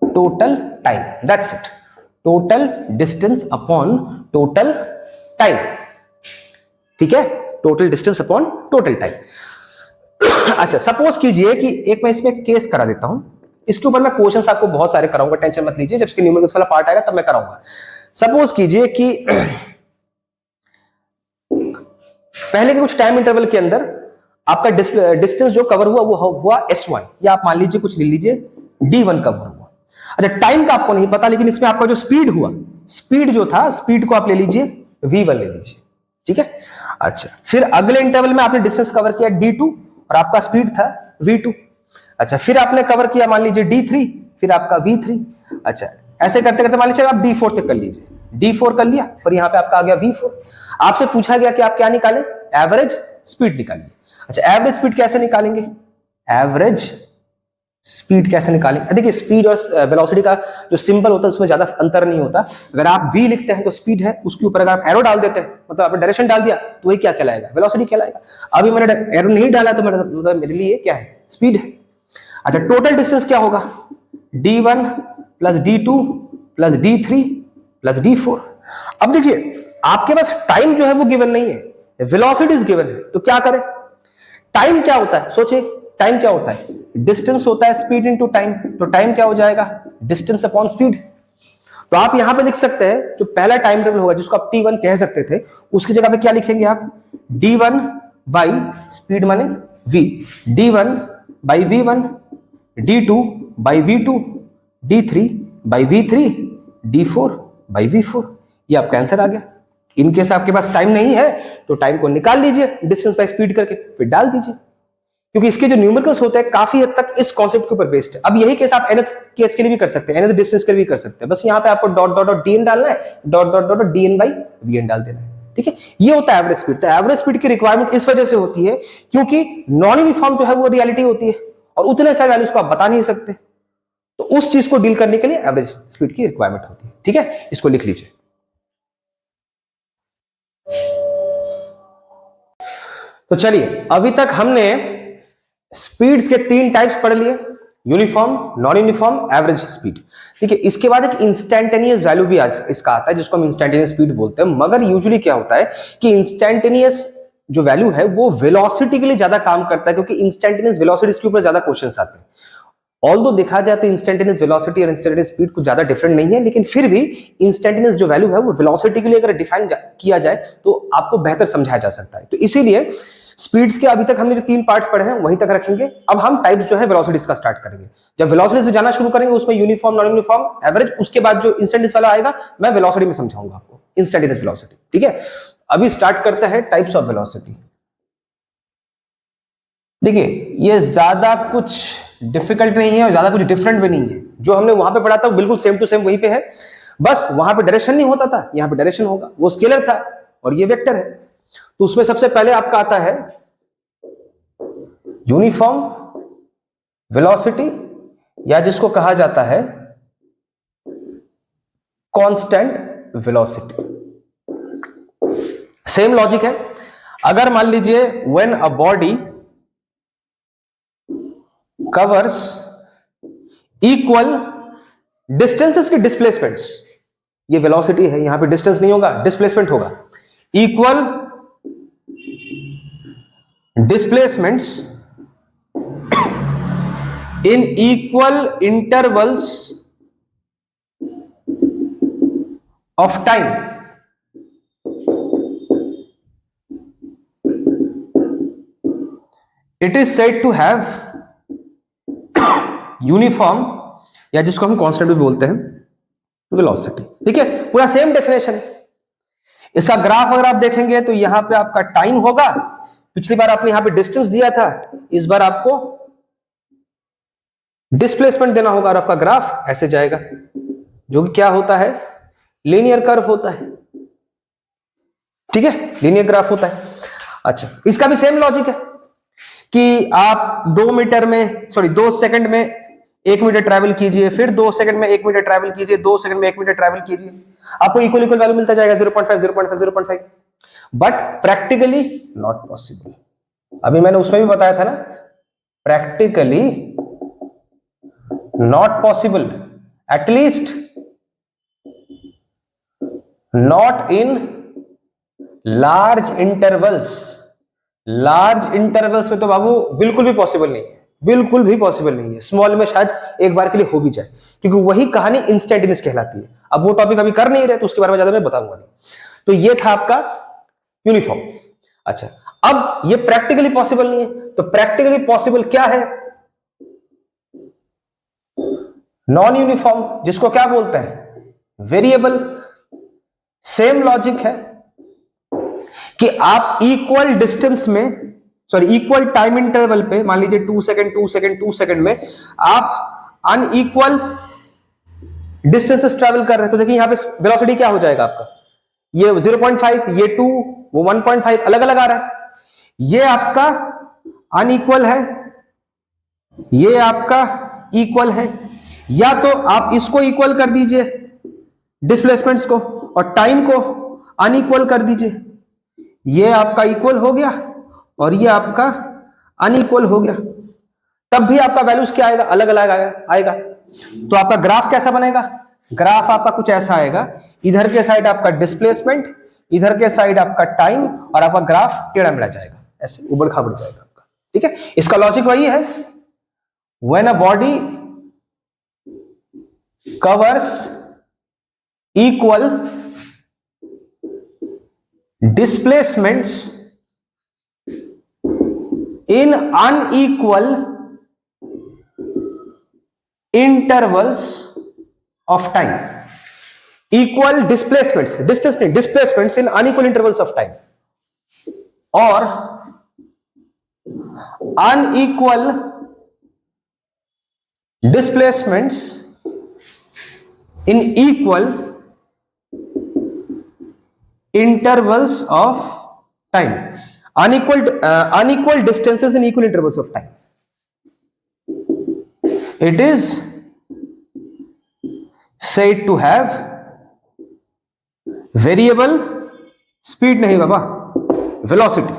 total time. That's it. Total distance upon total time, ठीक है, total distance upon total time. अच्छा, सपोज कीजिए कि एक मैं इसमें केस करा देता हूं, इसके ऊपर मैं क्वेश्चंस आपको बहुत सारे कराऊंगा, टेंशन मत लीजिए, जब इसके न्यूमेरिकल्स वाला पार्ट आएगा तब मैं कराऊंगा। सपोज कीजिए कि पहले के कुछ टाइम इंटरवल के अंदर आपका डिस्टेंस जो कवर हुआ वो हुआ S1, या आप मान लीजिए कुछ ले लीजिए D1 कवर हुआ। अच्छा, टाइम का आपको नहीं पता, लेकिन इसमें आपका जो स्पीड हुआ, स्पीड जो था, स्पीड को आप ले लीजिए V1 ले लीजिए, ठीक है। अच्छा, फिर अगले इंटरवल में आपने डिस्टेंस कवर किया D2 और आपका स्पीड था V2। अच्छा, फिर आपने कवर किया मान लीजिए D3, फिर आपका V3। अच्छा, ऐसे करते करते मान लीजिए आप D4 तक कर लीजिए, D4 कर लिया, फिर यहां पे आपका आ गया V4। आपसे पूछा गया कि आप क्या निकालें? एवरेज स्पीड निकालिए। अच्छा, एवरेज स्पीड कैसे निकालेंगे? एवरेज स्पीड कैसे निकालेंगे? देखिए, स्पीड और वेलोसिटी का जो सिंबल होता है उसमें ज्यादा अंतर नहीं होता। अगर आप v लिखते हैं तो स्पीड है, उसके ऊपर अगर आप एरो डाल देते हैं, मतलब आपने डायरेक्शन डाल दिया, तो वही क्या कहलाएगा? वेलोसिटी कहलाएगा। अभी मैंने एरो नहीं डाला तो मेरे लिए क्या है? स्पीड है। अच्छा, टोटल डिस्टेंस क्या होगा? D1 plus D2 plus D3 plus D4। अब देखिए, आपके पास टाइम जो है वो गिवन नहीं है, वेलोसिटी इज गिवन है, तो क्या करें? टाइम क्या होता है? सोचिए, टाइम क्या होता है? डिस्टेंस होता है स्पीड इनटू टाइम, तो टाइम क्या हो जाएगा? Distance upon speed. तो आप यहां पे लिख सकते हैं, जो पहला टाइम इंटरवल होगा जिसको आप T1 कह सकते थे, उसकी जगह पे क्या लिखेंगे आप? D1 बाई स्पीड माने V, D1 by V1, D2 by V2, D3 by V3, D4 by V4। ये आपका आंसर आ गया। इनकेस आपके पास टाइम नहीं है तो टाइम को निकाल लीजिए डिस्टेंस बाय स्पीड करके, फिर डाल दीजिए, क्योंकि इसके जो न्यूमेरिकल्स होते हैं काफी हद तक इस कॉन्सेप्ट के ऊपर बेस्ड है। अब यही केस आप nth केस के लिए भी कर सकते हैं, nth डिस्टेंस के लिए भी कर सकते हैं। बस यहाँ पे आपको डॉट डॉट डॉट dn डालना है, dot dot dot dn by vn डाल देना है, ठीक है। ये होता है एवरेज स्पीड। तो एवरेज स्पीड की रिक्वायरमेंट इस वजह से होती है क्योंकि नॉन यूनिफॉर्म जो है वो रियलिटी होती है और उतने सारे वैल्यूज को आप बता नहीं सकते, तो उस चीज को डील करने के लिए एवरेज स्पीड की रिक्वायरमेंट होती है, ठीक है। इसको लिख लीजिए। तो चलिए, अभी तक हमने स्पीड्स के 3 टाइप्स पढ़ लिए, uniform, non uniform, average speed. ठीक है, इसके बाद एक इंस्टैंटेनियस वैल्यू भी इसका आता है जिसको हम इंस्टैंटेनियस स्पीड बोलते हैं। मगर यूजुअली क्या होता है कि इंस्टैंटेनियस जो वैल्यू है वो वेलोसिटी के लिए ज्यादा काम करता है, क्योंकि इंस्टैंटेनियस वेलोसिटी के ऊपर ज्यादा क्वेश्चंस आते हैं। ऑल्दो देखा जाए तो इंस्टैंटेनियस वेलोसिटी और इंस्टैंटेनियस स्पीड कुछ ज्यादा डिफरेंट नहीं है, लेकिन फिर भी इंस्टैंटेनियस जो वैल्यू है वो वेलोसिटी के लिए अगर डिफाइन किया जाए तो आपको बेहतर समझाया जा सकता है। तो इसीलिए स्पीड्स के अभी तक हमने जो 3 पार्ट्स पढ़े हैं वहीं तक रखेंगे। अब हम टाइप्स जो है वेलोसिटीज का स्टार्ट करेंगे। जब वेलोसिटीज में जाना शुरू करेंगे उसमें यूनिफॉर्म, नॉन यूनिफॉर्म, एवरेज, उसके बाद जो इंस्टैंटेनियस वाला आएगा मैं वेलोसिटी में समझाऊंगा आपको। Instantaneous velocity. ठीक है, अभी स्टार्ट करते हैं टाइप्स ऑफ वेलोसिटी। देखिए ये ज्यादा कुछ डिफिकल्ट नहीं है और ज्यादा कुछ डिफरेंट भी नहीं है, जो हमने वहां पे पढ़ा था बिल्कुल सेम टू सेम वहीं पे है, बस वहां पे डायरेक्शन नहीं होता था, यहां पे डायरेक्शन होगा, वो स्केलर था और ये वेक्टर है। तो उसमें सबसे पहले आपका आता है यूनिफॉर्म वेलोसिटी, या जिसको कहा जाता है कांस्टेंट वेलोसिटी। सेम लॉजिक है, अगर मान लीजिए when a body covers equal distances की डिस्प्लेसमेंट्स, ये वेलोसिटी है, यहां पे डिस्टेंस नहीं होगा, डिस्प्लेसमेंट होगा, equal displacements in equal intervals of time, it is said to have uniform, या जिसको हम कांस्टेंट भी बोलते हैं, वेलोसिटी। ठीक है, पूरा सेम डेफिनेशन। इसका ग्राफ अगर आप देखेंगे तो यहां पे आपका टाइम होगा, पिछली बार आपने यहां पे डिस्टेंस दिया था, इस बार आपको डिस्प्लेसमेंट देना होगा और आपका ग्राफ ऐसे जाएगा, जो कि क्या होता है, लीनियर कर्व होता है। ठीक है, लीनियर ग्राफ होता है। अच्छा, इसका भी सेम लॉजिक है कि आप 2 सेकंड में 1 मीटर ट्रैवल कीजिए, फिर 2 सेकंड में 1 मीटर ट्रैवल कीजिए, 2 सेकंड में 1 मीटर ट्रैवल कीजिए, आपको इक्वल इक्वल वैल्यू मिलता जाएगा 0.5 0.5 0.5, बट प्रैक्टिकली नॉट पॉसिबल। अभी मैंने उसमें भी बताया था ना, practically not possible, at least not in large intervals. Large intervals में तो बाबू बिल्कुल भी पॉसिबल नहीं है, बिल्कुल भी पॉसिबल नहीं है। स्मॉल में शायद एक बार के लिए हो भी जाए, क्योंकि वही कहानी इंस्टेंटेनियस कहलाती है। अब वो टॉपिक अभी कर नहीं रहे तो उसके बारे में ज्यादा मैं बताऊंगा नहीं। तो ये था आपका यूनिफॉर्म। अच्छा, अब ये प्रैक्टिकली पॉसिबल नहीं है, तो प्रैक्टिकली पॉसिबल क्या है, नॉन यूनिफॉर्म, जिसको क्या बोलते हैं, वेरिएबल। सेम लॉजिक है कि आप इक्वल डिस्टेंस में, सॉरी इक्वल टाइम इंटरवल पे, मान लीजिए 2 सेकंड 2 सेकंड 2 सेकंड में आप अनइक्वल डिस्टेंसेस ट्रैवल कर रहे हैं, तो देखिए यहां पे वेलोसिटी क्या हो जाएगा आपका, ये 0.5, ये 2, वो 1.5 अलग अलग आ रहा है। ये आपका अनइक्वल है, ये आपका इक्वल है, या तो आप इसको इक्वल कर दीजिए डिस्प्लेसमेंट्स को और टाइम को अनइक्वल कर दीजिए, ये आपका इक्वल हो गया और ये आपका अनइक्वल हो गया, तब भी आपका वैल्यूज क्या आएगा, अलग अलग आएगा। तो आपका ग्राफ कैसा बनेगा, ग्राफ आपका कुछ ऐसा आएगा, इधर के साइड आपका डिस्प्लेसमेंट, इधर के साइड आपका टाइम, और आपका ग्राफ टेढ़ा मेढ़ा जाएगा, ऐसे उबड़ खाबड़ जाएगा आपका। ठीक है, इसका लॉजिक वही है, when a body covers equal displacements in unequal intervals of time, equal displacements, distance नहीं, displacements in unequal intervals of time, or unequal displacements in equal intervals of time, unequal distances in equal intervals of time. It is said to have variable speed, नहीं बाबा, velocity।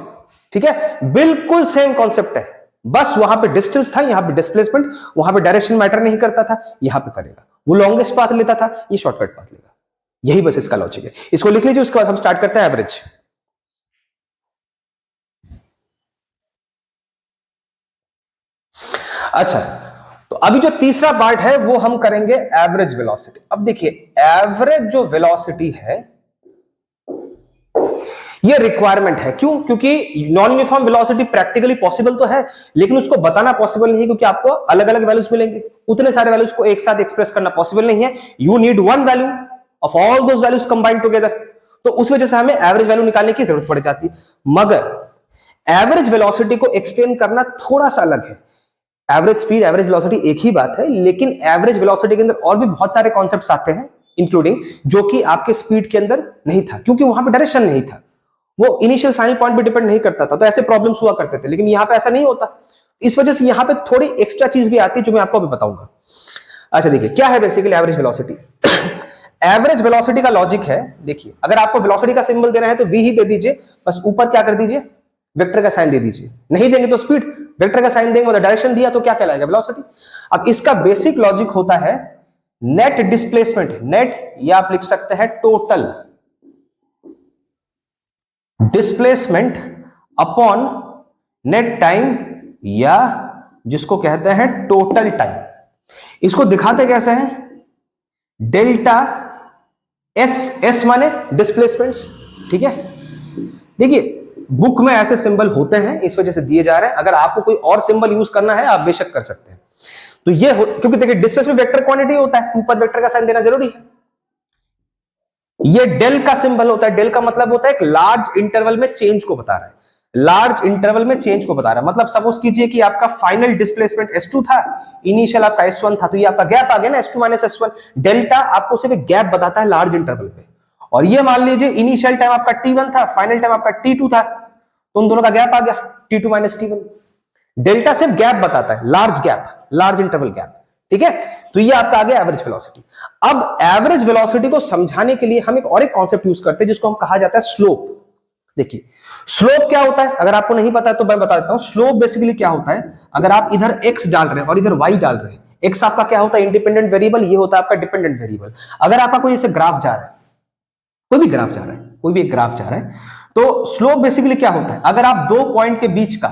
ठीक है, बिल्कुल same concept है, बस वहां पे distance था, यहां पे डिस्प्लेसमेंट, वहां पे डायरेक्शन मैटर नहीं करता था, यहां पे करेगा, वो लॉन्गेस्ट पाथ लेता था, ये शॉर्टकट पाथ लेगा, यही बस इसका लॉजिक है। इसको लिख लीजिए, उसके बाद हम स्टार्ट करते हैं एवरेज। अच्छा, तो अभी जो तीसरा पार्ट है वो हम करेंगे एवरेज वेलोसिटी। अब देखिए एवरेज जो वेलोसिटी है ये रिक्वायरमेंट है, क्यों, क्योंकि non uniform velocity practically possible तो है, लेकिन उसको बताना पॉसिबल नहीं है, क्योंकि आपको अलग अलग वैल्यूज मिलेंगे, उतने सारे वैल्यूज को एक साथ एक्सप्रेस करना पॉसिबल नहीं है। You need one value of all those values combined together, तो उस वजह से हमें एवरेज वैल्यू निकालने की जरूरत पड़ जाती है। मगर एवरेज वेलोसिटी को एक्सप्लेन करना थोड़ा सा अलग है। एवरेज स्पीड, एवरेज वेलोसिटी एक ही बात है, लेकिन एवरेज वेलोसिटी के अंदर और भी बहुत सारे कॉन्सेप्ट्स आते हैं, इंक्लूडिंग जो कि आपके स्पीड के अंदर नहीं था, क्योंकि वहां पे डायरेक्शन नहीं था, वो इनिशियल फाइनल पॉइंट पे डिपेंड नहीं करता था, तो ऐसे प्रॉब्लम्स हुआ करते थे। लेकिन यहां पे ऐसा नहीं होता, इस वजह से यहां पे थोड़ी एक्स्ट्रा चीज भी आती है जो मैं आपको अभी बताऊंगा। अच्छा देखिए, क्या है basically average velocity. Average velocity का लॉजिक है, देखिए अगर आपको वेलोसिटी का सिंबल देना है तो v ही दे दीजिए, बस ऊपर क्या कर दीजिए, वेक्टर का साइन दे दीजिए। नहीं देंगे तो स्पीड, वेक्टर का साइन देंगे मतलब डायरेक्शन दिया तो क्या कहलाएगा, वेलोसिटी। अब इसका बेसिक लॉजिक होता है नेट डिस्प्लेसमेंट, नेट या आप लिख सकते हैं total displacement upon net time, या जिसको कहते हैं टोटल टाइम। इसको दिखाते कैसे हैं, डेल्टा एस, एस माने डिस्प्लेसमेंट्स, ठीक है। देखिए बुक में ऐसे सिंबल होते हैं, इस वजह से दिए जा रहे हैं। अगर आपको कोई और सिंबल यूज करना है आप बेशक कर सकते हैं। तो ये क्योंकि देखिए डिस्प्लेसमेंट वेक्टर क्वांटिटी होता है, ऊपर वेक्टर का साइन देना जरूरी है। ये डेल का सिंबल होता है, डेल का मतलब होता है एक लार्ज इंटरवल में चेंज को बता रहा है, लार्ज इंटरवल में चेंज को बता रहा है। मतलब सपोज कीजिए कि आपका फाइनल डिस्प्लेसमेंट S2 था, इनिशियल आपका S1 था, तो ये आपका गैप आ गया ना, S2 माइनस S1। डेल्टा आपको सिर्फ एक गैप बताता है लार्ज इंटरवल पे। और ये मान लीजिए इनिशियल टाइम आपका T1 था, फाइनल टाइम आपका T2 था, तो उन दोनों का गैप आ गया T2 माइनस T1। डेल्टा सिर्फ गैप बताता है, large gap, large interval gap, ठीक है। तो ये आपका आ गया एवरेज वेलोसिटी। अब एवरेज वेलोसिटी को समझाने के लिए हम एक और एक कॉन्सेप्ट यूज करते हैं जिसको हम कहा जाता है स्लोप। देखिए स्लोप क्या होता है, अगर आपको नहीं पता है तो मैं बता देता हूं। स्लोप बेसिकली क्या होता है, अगर आप इधर x डाल रहे हैं और इधर y डाल रहे हैं, x आपका क्या होता है, इंडिपेंडेंट वेरिएबल, ये होता है आपका डिपेंडेंट वेरिएबल। अगर आपका कोई ऐसे ग्राफ जा रहा है, कोई भी ग्राफ जा रहा है, कोई भी एक ग्राफ जा रहा है, तो स्लोप बेसिकली क्या होता है, अगर आप दो पॉइंट के बीच का,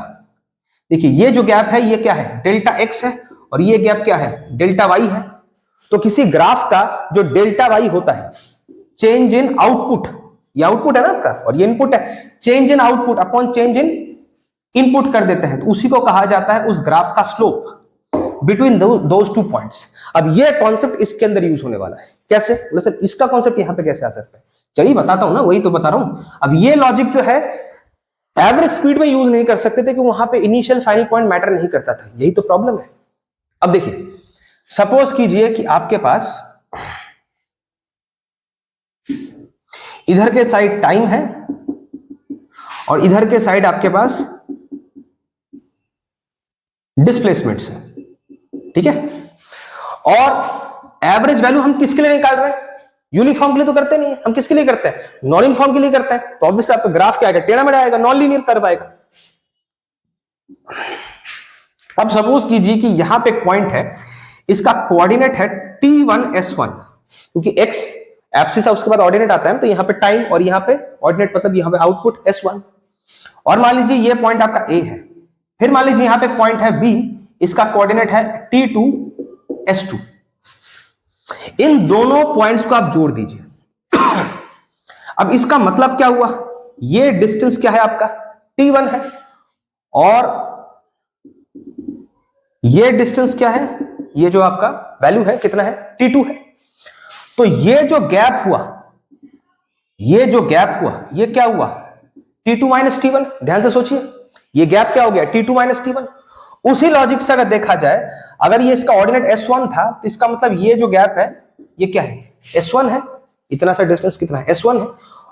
देखिए ये जो गैप है ये क्या है, डेल्टा x है, और ये गैप क्या है, डेल्टा y है। तो किसी ग्राफ का जो डेल्टा y होता है, चेंज इन आउटपुट, ये आउटपुट है ना आपका और ये इनपुट है, change in output upon change in input कर देते हैं, तो उसी को कहा जाता है उस ग्राफ का slope between those two points. अब ये कॉन्सेप्ट इसके अंदर यूज होने वाला है। कैसे, सर इसका कॉन्सेप्ट यहां पे कैसे आ सकता है, चलिए बताता हूं ना, वही तो बता रहा हूं। अब ये लॉजिक जो है एवरेज स्पीड में यूज नहीं कर सकते थे, क्योंकि वहां पे इनिशियल फाइनल पॉइंट मैटर नहीं करता था, यही तो प्रॉब्लम है। अब देखिए सपोज कीजिए कि आपके पास इधर के साइड टाइम है और इधर के साइड आपके पास डिस्प्लेसमेंट्स है, ठीक है। और एवरेज वैल्यू हम किसके लिए निकाल रहे हैं, यूनिफॉर्म के लिए तो करते नहीं है, हम किसके लिए करते हैं, नॉन यूनिफॉर्म के लिए करते हैं। तो ऑब्वियसली आपका ग्राफ क्या आएगा, टेढ़ा मेढ़ा आएगा, नॉन लीनियर कर्व आएगा। अब सपोज कीजिए कि यहां पे एक पॉइंट है, इसका कोऑर्डिनेट है T1 S1, क्योंकि x एब्सिस है उसके बाद ऑर्डिनेट आता है ना, तो यहां पे टाइम और यहां पे ऑर्डिनेट मतलब यहां पे आउटपुट S1। और मान लीजिए ये पॉइंट आपका A है, फिर मान लीजिए यहां पे एक पॉइंट है B, इसका कोऑर्डिनेट है T2 S2। इन दोनों पॉइंट्स को आप जोड़ दीजिए। अब इसका मतलब क्या हुआ, ये डिस्टेंस क्या है आपका T1 है, और ये डिस्टेंस क्या है, ये जो आपका वैल्यू है कितना है, T2 है। तो ये जो गैप हुआ, ये जो गैप हुआ, ये क्या हुआ, T2 माइनस T1। ध्यान से सोचिए, ये गैप क्या हो गया, T2 माइनस T1। उसी लॉजिक से अगर देखा जाए, अगर ये इसका ऑर्डिनेट S1 था, तो इसका मतलब ये जो गैप है ये क्या है, S1 है। इतना सा डिस्टेंस कितना है, S1 है।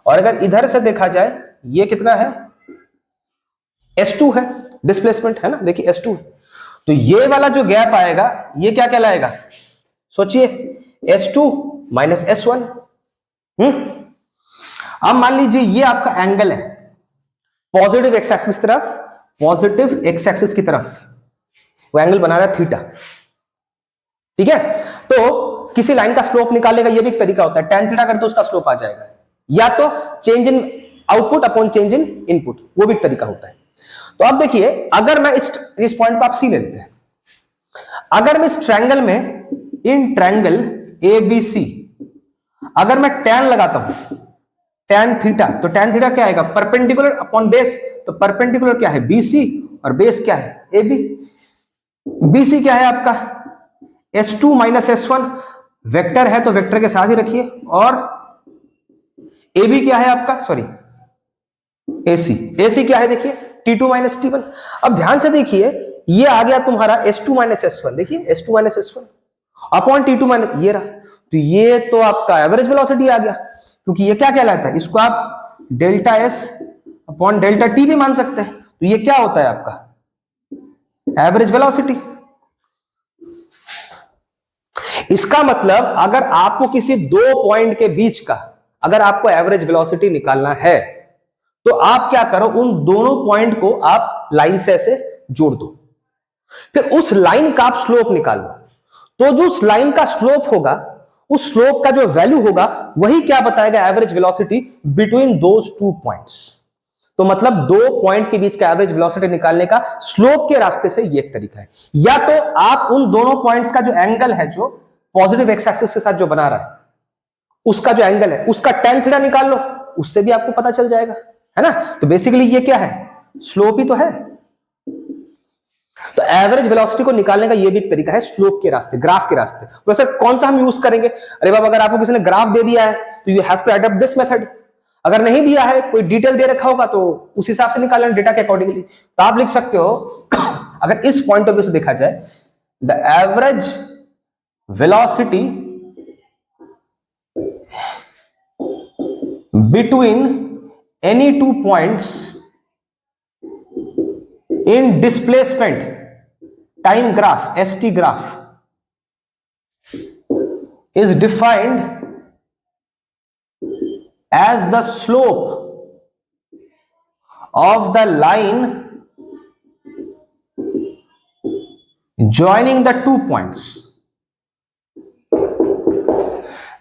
और अगर इधर से देखा जाए, ये कितना है, S2 है, डिस्प्लेसमेंट है ना, देखिए S2 है। तो ये वाला जो गैप आएगा ये क्या कहलाएगा, सोचिए, S2 माइनस S1। अब मान लीजिए ये आपका एंगल है पॉजिटिव एक्स एक्सिस की तरफ, पॉजिटिव एक्स एक्सिस की तरफ वो एंगल बना रहा है थीटा, ठीक है। तो किसी लाइन का स्लोप निकालेगा, ये भी एक तरीका होता है, tan थीटा कर दो उसका स्लोप आ जाएगा, या तो change in output upon change in input, वो भी एक तरीका होता है। तो अब देखिए, अगर मैं इस पॉइंट को आप सी ले लेते हैं, अगर मैं इस ट्रायंगल में, इन ट्रायंगल ABC, अगर मैं tan लगाता हूं, tan थीटा, तो tan थीटा क्या आएगा, परपेंडिकुलर अपॉन बेस। तो परपेंडिकुलर क्या है, BC, और बेस क्या है, AB। BC क्या है आपका, S2 माइनस S1, वेक्टर है तो वेक्टर के साथ ही रखिए, और ए बी क्या है आपका, सॉरी AC क्या है देखिए T2 माइनस T1। अब ध्यान से देखिए ये आ गया तुम्हारा S2 माइनस S1, देखिए S2 minus S1 upon T2 minus ये रहा, तो ये तो आपका एवरेज वेलोसिटी आ गया, क्योंकि ये क्या कहलाता है, इसको आप delta S upon delta T भी मान सकते हैं, तो ये क्या होता है आपका एवरेज वेलोसिटी। इसका मतलब अगर आपको किसी दो पॉइंट के बीच का अगर आपको एवरेज वेलोसिटी निकालना है तो आप क्या करो, उन दोनों पॉइंट को आप लाइन से ऐसे जोड़ दो, फिर उस लाइन का आप स्लोप निकालो, तो जो उस लाइन का स्लोप होगा उस स्लोप का जो वैल्यू होगा वही क्या बताएगा average velocity between those two points. तो मतलब दो पॉइंट के बीच का एवरेज वेलोसिटी निकालने का स्लोप के रास्ते से ये एक तरीका है, या तो आप उन दोनों पॉइंट्स का जो एंगल है जो पॉजिटिव एक्स एक्सिस के साथ जो बना रहा है उसका जो एंगल है उसका tan थीटा निकाल लो, उससे भी आपको पता चल जाएगा, है ना। तो बेसिकली ये क्या है, स्लोप ही तो है। तो एवरेज वेलोसिटी को निकालने का ये भी एक तरीका है स्लोप के रास्ते, ग्राफ के रास्ते। तो सर कौन सा हम यूज करेंगे, अरे बाबा अगर आपको किसी ने ग्राफ दे दिया है तो you have to adopt this method, अगर नहीं दिया है कोई डिटेल दे रखा होगा तो उस हिसाब से निकाल लेना डेटा के अकॉर्डिंगली। तो आप लिख सकते हो अगर इस पॉइंट ऑफ व्यू से देखा जाए, the average velocity between any two points in displacement time graph ST graph is defined as the slope of the line joining the two points.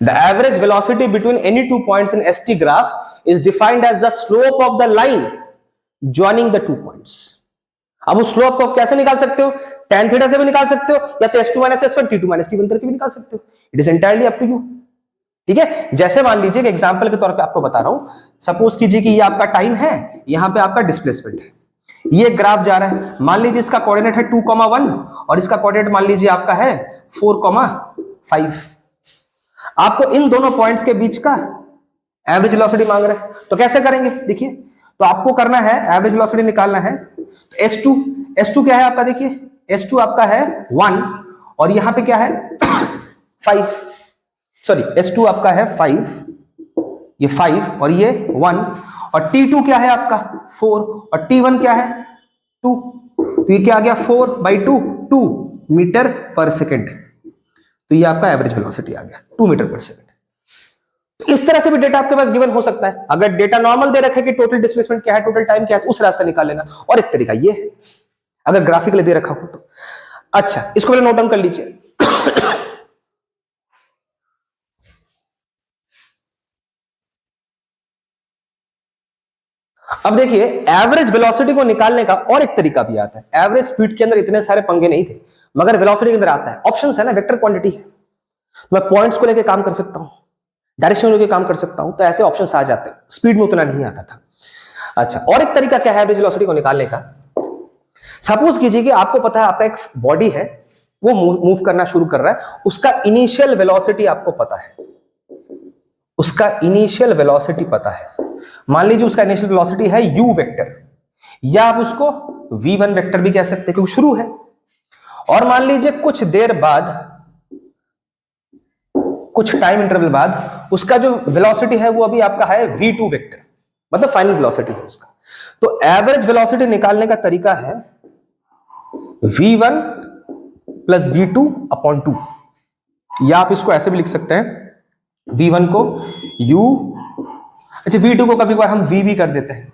The average velocity between any two points in ST graph is defined as the slope of the line joining the two points. अब उस slope को कैसे निकाल सकते हो, tan theta से भी निकाल सकते हो, या तो S2 minus S1 T2 minus T1 करके भी निकाल सकते हो, it is entirely up to you. ठीक है, जैसे मान लीजिए कि एग्जांपल के तौर पे आपको बता रहा हूं, सपोज कीजिए कि ये आपका टाइम है, यहां पे आपका डिस्प्लेसमेंट है, ये ग्राफ जा रहा है, मान लीजिए इसका कोऑर्डिनेट है 2,1 और इसका कोऑर्डिनेट मान लीजिए आपका है 4,5। आपको इन दोनों पॉइंट्स के बीच का एवरेज वेलोसिटी मांग रहे हैं, तो कैसे करेंगे देखिए। तो आपको करना है एवरेज वेलोसिटी निकालना है, तो S2 क्या है आपका, देखिए S2 आपका है 1 और यहां पे क्या है 5, सॉरी S2 आपका है 5, ये 5 और ये 1, और T2 क्या है आपका 4 और T1 क्या है 2, तो ये क्या आ गया 4/2 मीटर पर सेकेंड, तो ये आपका एवरेज वेलोसिटी आ गया 2 मीटर पर सेकंड। तो इस तरह से भी डेटा आपके पास गिवन हो सकता है। अगर डेटा नॉर्मल दे रखे कि टोटल डिस्प्लेसमेंट क्या है, टोटल टाइम क्या है, तो उस रास्ते निकाल लेना। और एक तरीका ये है अगर ग्राफिकली दे रखा हो तो। अच्छा, इसको पहले नोट डाउन कर लीजिए। अब देखिए एवरेज वेलोसिटी को निकालने का और एक तरीका भी आता है। एवरेज स्पीड के अंदर इतने सारे पंगे नहीं थे, मगर वेलोसिटी के अंदर आता है, ऑप्शंस है ना, वेक्टर क्वांटिटी है, तो मैं पॉइंट्स को लेकर काम कर सकता हूं, डायरेक्शन लेके काम कर सकता हूं, तो ऐसे ऑप्शंस आ जाते हैं। स्पीड में उतना नहीं आता था। अच्छा, और एक तरीका क्या है एवरेज वेलोसिटी को निकालने का। सपोज कीजिए कि आपको पता है आपका एक बॉडी है, वो मूव करना शुरू कर रहा है, उसका इनिशियल वेलोसिटी आपको पता है, उसका इनिशियल वेलोसिटी पता है। मान लीजिए उसका इनिशियल वेलोसिटी है u वेक्टर, या आप उसको v1 वेक्टर भी कह सकते हैं क्योंकि शुरू है। और मान लीजिए कुछ देर बाद, कुछ टाइम इंटरवल बाद उसका जो वेलोसिटी है वो अभी आपका है v2 वेक्टर, मतलब फाइनल वेलोसिटी है उसका। तो एवरेज वेलोसिटी निकालने का तरीका है v1 प्लस v2 अपॉन 2, या आप इसको ऐसे भी लिख सकते हैं v1 को u, अच्छा v2 को कभी बार हम v भी कर देते हैं,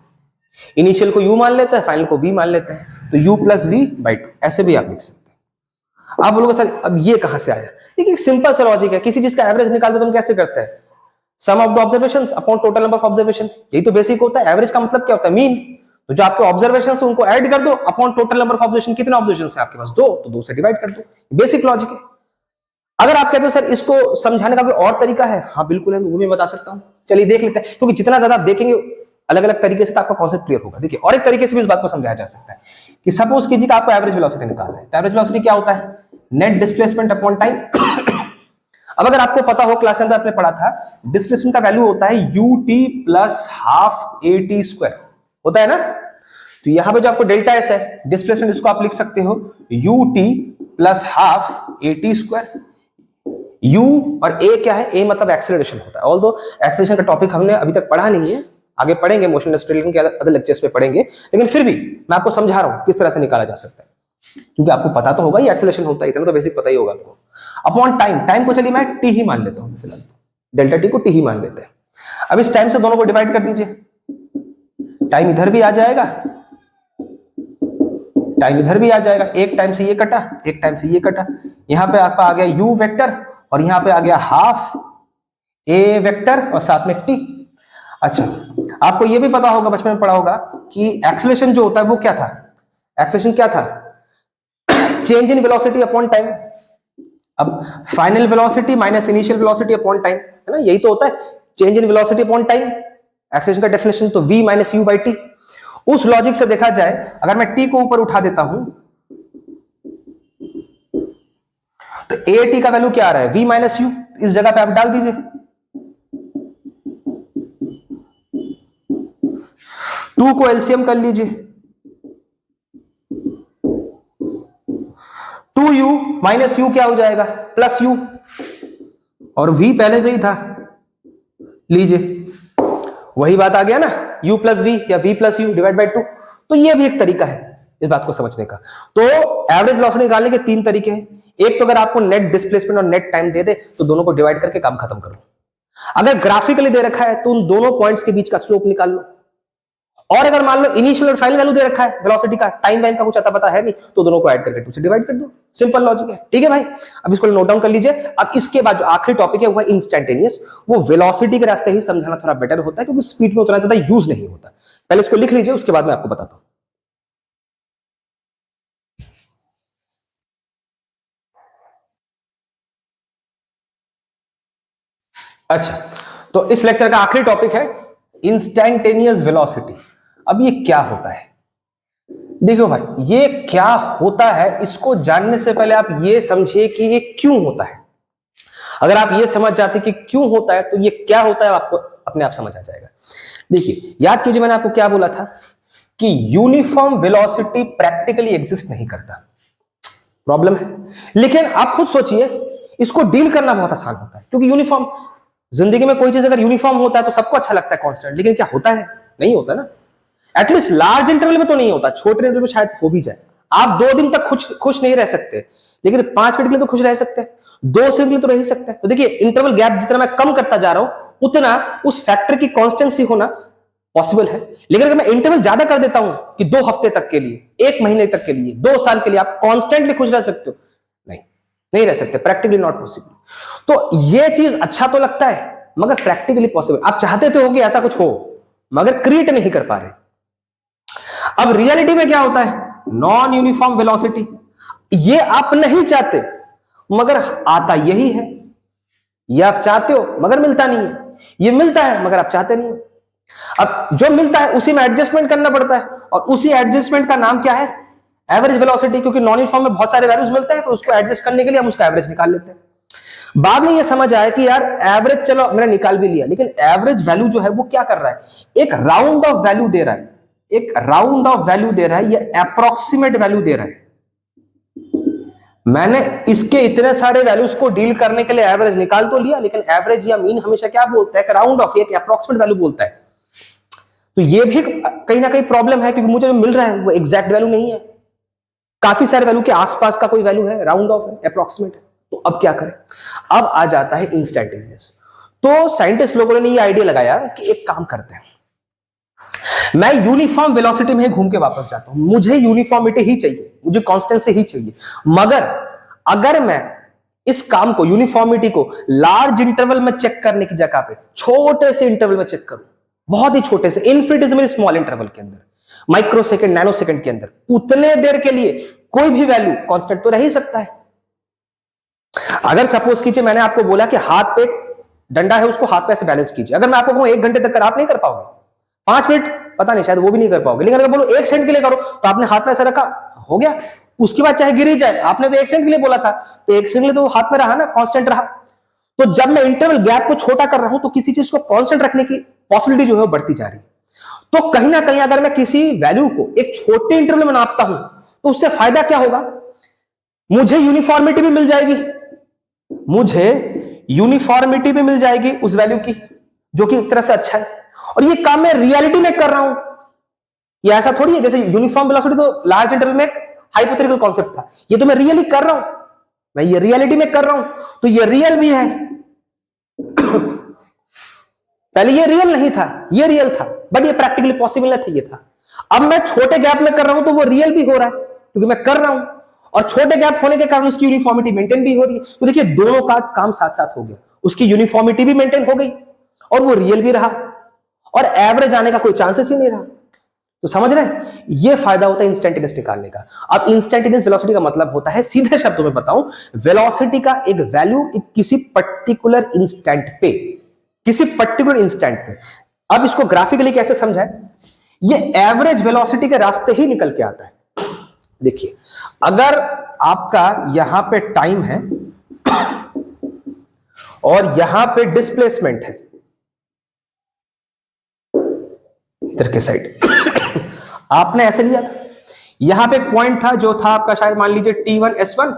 इनिशियल को u मान लेते हैं, फाइनल को v मान लेते हैं, तो u प्लस v/2 ऐसे भी आप लिख सकते हैं। आप बोलोगे सर अब ये कहां से आया, देखिए एक सिंपल सा लॉजिक है, किसी चीज का एवरेज निकालते तो हम कैसे करते हैं, sum of the observations upon total number of observation, यही तो बेसिक होता है। एवरेज का मतलब क्या होता है, मीन, तो जो आपके ऑब्जर्वेशंस है उनको ऐड कर दो upon total number of observation, कितने ऑब्जर्वेशंस है आपके पास 2, तो 2 से डिवाइड कर दो, बेसिक लॉजिक है। अगर आप कहते हो सर इसको समझाने का कोई और तरीका है, हाँ बिल्कुल है, वो भी बता सकता हूं, चलिए देख लेते हैं, क्योंकि जितना ज्यादा आप देखेंगे अलग अलग तरीके से तो आपका कॉन्सेप्ट क्लियर होगा। देखिए और एक तरीके से भी इस बात को समझाया जा सकता है कि सपोज कीजिए कि आपको एवरेज वेलोसिटी निकालना है, तो एवरेज वेलोसिटी क्या होता है, नेट डिस्प्लेसमेंट अपॉन टाइम। अब अगर आपको पता हो, क्लास के अंदर आपने पढ़ा था, डिस्प्लेसमेंट का वैल्यू होता है ut plus half at square, होता है ना। तो यहां पे जो आपको डेल्टा एस है डिस्प्लेसमेंट, इसको आप लिख सकते हो ut plus half at square. u और a क्या है, a मतलब एक्सेलरेशन होता है। ऑल्दो एक्सेलरेशन का टॉपिक हमने अभी तक पढ़ा नहीं है, आगे पढ़ेंगे, मोशन एक्सेलरेशन के अदर लेक्चर्स में पढ़ेंगे, लेकिन फिर भी मैं आपको समझा रहा हूं किस तरह से निकाला जा सकता है, क्योंकि आपको पता तो होगा ही एक्सेलरेशन होता है, इतना तो बेसिक पता ही होगा आपको। अपॉन टाइम, टाइम को चलिए मैं t ही मान लेता हूं फिलहाल, डेल्टा t को t ही मान लेते हैं। अब इस टाइम से दोनों को डिवाइड कर दीजिए, टाइम इधर भी आ जाएगा, टाइम इधर भी आ जाएगा, एक टाइम से ये कटा, एक टाइम से ये कटा, यहां पे आपका आ गया u वेक्टर और यहां पे आ गया हाफ a वेक्टर और साथ में t। अच्छा, आपको ये भी पता होगा, बचपन में पढ़ा होगा कि एक्सेलरेशन जो होता है वो क्या था, एक्सेलरेशन क्या था, change in velocity upon time. अब final velocity minus initial velocity upon time, है ना, यही तो होता है change in velocity upon time, acceleration का डेफिनेशन तो v minus u by t. उस लॉजिक से देखा जाए, अगर मैं t को ऊपर उठा देता हूं तो at का वैल्यू क्या आ रहा है, v माइनस यू, इस जगह पे आप डाल दीजिए। 2 को एलसीएम कर लीजिए, 2u माइनस यू क्या हो जाएगा, प्लस यू, और v पहले से ही था, लीजिए वही बात आ गया ना, u प्लस वी या v plus you divide by 2। तो ये भी एक तरीका है इस बात को समझने का। तो एवरेज वेलोसिटी निकालने के 3 तरीके हैं। एक तो अगर आपको नेट डिस्प्लेसमेंट और नेट टाइम दे दे तो दोनों को डिवाइड करके काम खत्म करो। अगर ग्राफिकली दे रखा है तो उन दोनों पॉइंट्स के बीच का स्लोप निकाल लो, और अगर मान लो इनिशियल और फाइनल वैल्यू दे रखा है वेलोसिटी का, टाइम वाइम का कुछ अता पता है नहीं, तो दोनों को ऐड करके 2 से डिवाइड कर दो, सिंपल लॉजिक है। ठीक है भाई, अब इसको नोट डाउन कर लीजिए। अब इसके बाद जो आखिरी टॉपिक है वो है इंस्टैंटेनियस। वो वेलोसिटी के रास्ते ही समझाना थोड़ा बेटर होता है, क्योंकि स्पीड में उतना ज्यादा यूज नहीं होता। पहले इसको लिख लीजिए, उसके बाद मैं आपको बताता हूं। अच्छा, तो इस लेक्चर का आखिरी टॉपिक है इंस्टैंटेनियस वेलोसिटी। अब ये क्या होता है, देखो भाई, ये क्या होता है, इसको जानने से पहले आप ये समझिए कि ये क्यों होता है। अगर आप ये समझ जाते कि क्यों होता है तो ये क्या होता है आपको अपने आप समझ आ जाएगा। देखिए, याद कीजिए मैंने आपको क्या बोला था कि यूनिफॉर्म वेलोसिटी प्रैक्टिकली एग्जिस्ट नहीं करता, प्रॉब्लम है। लेकिन आप खुद सोचिए, इसको डील करना बहुत आसान होता है, क्योंकि यूनिफॉर्म, जिंदगी में कोई चीज अगर यूनिफॉर्म होता है तो सबको अच्छा लगता है कांस्टेंट, लेकिन क्या होता है, नहीं होता ना। एटलीस्ट लार्ज इंटरवल में तो नहीं होता, छोटे इंटरवल में शायद हो भी जाए। आप 2 दिन तक खुश नहीं रह सकते, लेकिन 5 मिनट के लिए तो खुश रह सकते हैं, 2 सेकंड के लिए तो रह ही सकते हैं। तो देखिए, इंटरवल गैप जितना मैं कम करता जा रहा हूं उतना उस फैक्टर की कांस्टेंसी होना पॉसिबल है। लेकिन अगर मैं इंटरवल ज्यादा कर देता हूं कि 2 हफ्ते तक के लिए, 1 महीने तक के लिए, 2 साल के लिए आप कांस्टेंटली खुश रह सकते हो, नहीं रह सकते, प्रैक्टिकली नॉट पॉसिबल। तो ये चीज अच्छा तो लगता है मगर प्रैक्टिकली पॉसिबल, आप चाहते तो हो कि ऐसा कुछ हो मगर क्रिएट नहीं कर पा रहे। अब रियलिटी में क्या होता है, नॉन यूनिफॉर्म वेलोसिटी, ये आप नहीं चाहते मगर आता यही है। ये आप चाहते हो मगर मिलता नहीं है, ये मिलता है मगर आप चाहते नहीं हो। अब जो मिलता है उसी में एडजस्टमेंट करना पड़ता है, और उसी एडजस्टमेंट का नाम क्या है, एवरेज वेलोसिटी। क्योंकि नॉन यूनिफॉर्म में बहुत सारे वैल्यूज मिलते हैं, तो उसको एडजस्ट करने के लिए हम उसका एवरेज निकाल लेते हैं। बाद में ये समझ आया कि यार एवरेज चलो मैंने निकाल भी लिया, लेकिन एवरेज वैल्यू जो है वो क्या कर रहा है, एक राउंड ऑफ वैल्यू दे रहा है, एक राउंड ऑफ वैल्यू दे रहा है, ये अप्रोक्सीमेट वैल्यू दे रहा है। मैंने इसके इतने सारे वैल्यूज को डील करने के लिए एवरेज निकाल तो लिया, लेकिन एवरेज या मीन हमेशा क्या बोलता है, एक राउंड ऑफ, एक अप्रोक्सीमेट वैल्यू बोलता है। तो ये भी कहीं ना कहीं प्रॉब्लम है, क्योंकि मुझे जो मिल रहा है वो एग्जैक्ट वैल्यू नहीं है, काफी सारे वैल्यू के आसपास का कोई वैल्यू है, राउंड ऑफ है, अप्रोक्सीमेट है। तो अब क्या करें, अब आ जाता है इंस्टैंटेनियस। तो साइंटिस्ट लोगों ने ये आइडिया लगाया कि एक काम करते हैं, मैं यूनिफॉर्म वेलोसिटी में घूम के वापस जाता हूं, मुझे यूनिफॉर्मिटी ही चाहिए, मुझे कांस्टेंसी ही चाहिए, मगर अगर मैं इस काम को, यूनिफॉर्मिटी को लार्ज इंटरवल में चेक करने की जगह पे छोटे से इंटरवल में चेक करूं, बहुत ही छोटे से इनफिनिटेसिमल स्मॉल इंटरवल के अंदर, माइक्रो सेकंड, नैनो सेकंड के अंदर, उतने देर के लिए कोई भी वैल्यू कांस्टेंट तो रह ही सकता है। अगर सपोज कीजिए मैंने आपको बोला कि हाथ पे डंडा है, उसको हाथ पे ऐसे बैलेंस कीजिए, अगर मैं आपको कहूं 1 घंटे तक कर, आप नहीं कर पाओगे, 5 मिनट पता नहीं, शायद वो भी नहीं कर पाओगे। लेकिन अगर बोलो 1 सेकंड के लिए करो, तो आपने हाथ में ऐसे रखा, हो गया, उसके बाद चाहे गिर ही जाए, आपने तो 1 सेकंड के लिए बोला था, तो 1 सेकंड के लिए तो हाथ में रहा ना, कांस्टेंट रहा। तो जब मैं इंटरवल गैप को छोटा कर रहा हूं तो किसी चीज को कांस्टेंट रखने की पॉसिबिलिटी जो है वो बढ़ती जा रही है। तो कहीं ना कहीं अगर मैं किसी वैल्यू को एक छोटे इंटरवल में नापता हूं तो उससे फायदा क्या होगा, मुझे यूनिफॉर्मिटी भी मिल जाएगी, मुझे यूनिफॉर्मिटी भी मिल जाएगी उस वैल्यू की, जो कि एक तरह से अच्छा है। और ये काम मैं रियलिटी में कर रहा हूं, ये ऐसा थोड़ी है जैसे यूनिफॉर्म वेलोसिटी तो लार्ज इंटरवल में एक हाइपोथेटिकल कॉन्सेप्ट था, ये तो मैं रियली कर रहा हूं, मैं ये रियलिटी में कर रहा हूं, तो ये रियल भी है। पहले ये रियल नहीं था, ये रियल था, बट ये प्रैक्टिकली पॉसिबल नहीं था, ये था। अब मैं छोटे गैप में कर रहा हूं तो वो रियल भी हो रहा है क्योंकि मैं कर रहा हूं, और छोटे गैप होने के कारण उसकी यूनिफॉर्मिटी मेंटेन भी हो रही है। तो देखिए दोनों का काम साथ साथ हो गया, उसकी यूनिफॉर्मिटी भी मेंटेन हो गई और वो रियल भी रहा, और एवरेज आने का कोई चांसेस ही नहीं रहा। तो समझ रहे हैं, ये फायदा होता है इंस्टेंटेनियस निकालने का। अब इंस्टेंटेनियस वेलोसिटी का मतलब होता है, सीधे शब्दों में बताऊं, वेलोसिटी का एक वैल्यू किसी पर्टिकुलर इंस्टेंट पे, किसी पर्टिकुलर इंस्टेंट पे। अब इसको ग्राफिकली कैसे समझाएं, ये एवरेज वेलोसिटी के रास्ते ही निकल के आता है। देखिए अगर आपका यहां पे टाइम है और यहां पे डिस्प्लेसमेंट है इधर के साइड, आपने ऐसे लिया था, यहां पे एक पॉइंट था जो था आपका शायद मान लीजिए T1 S1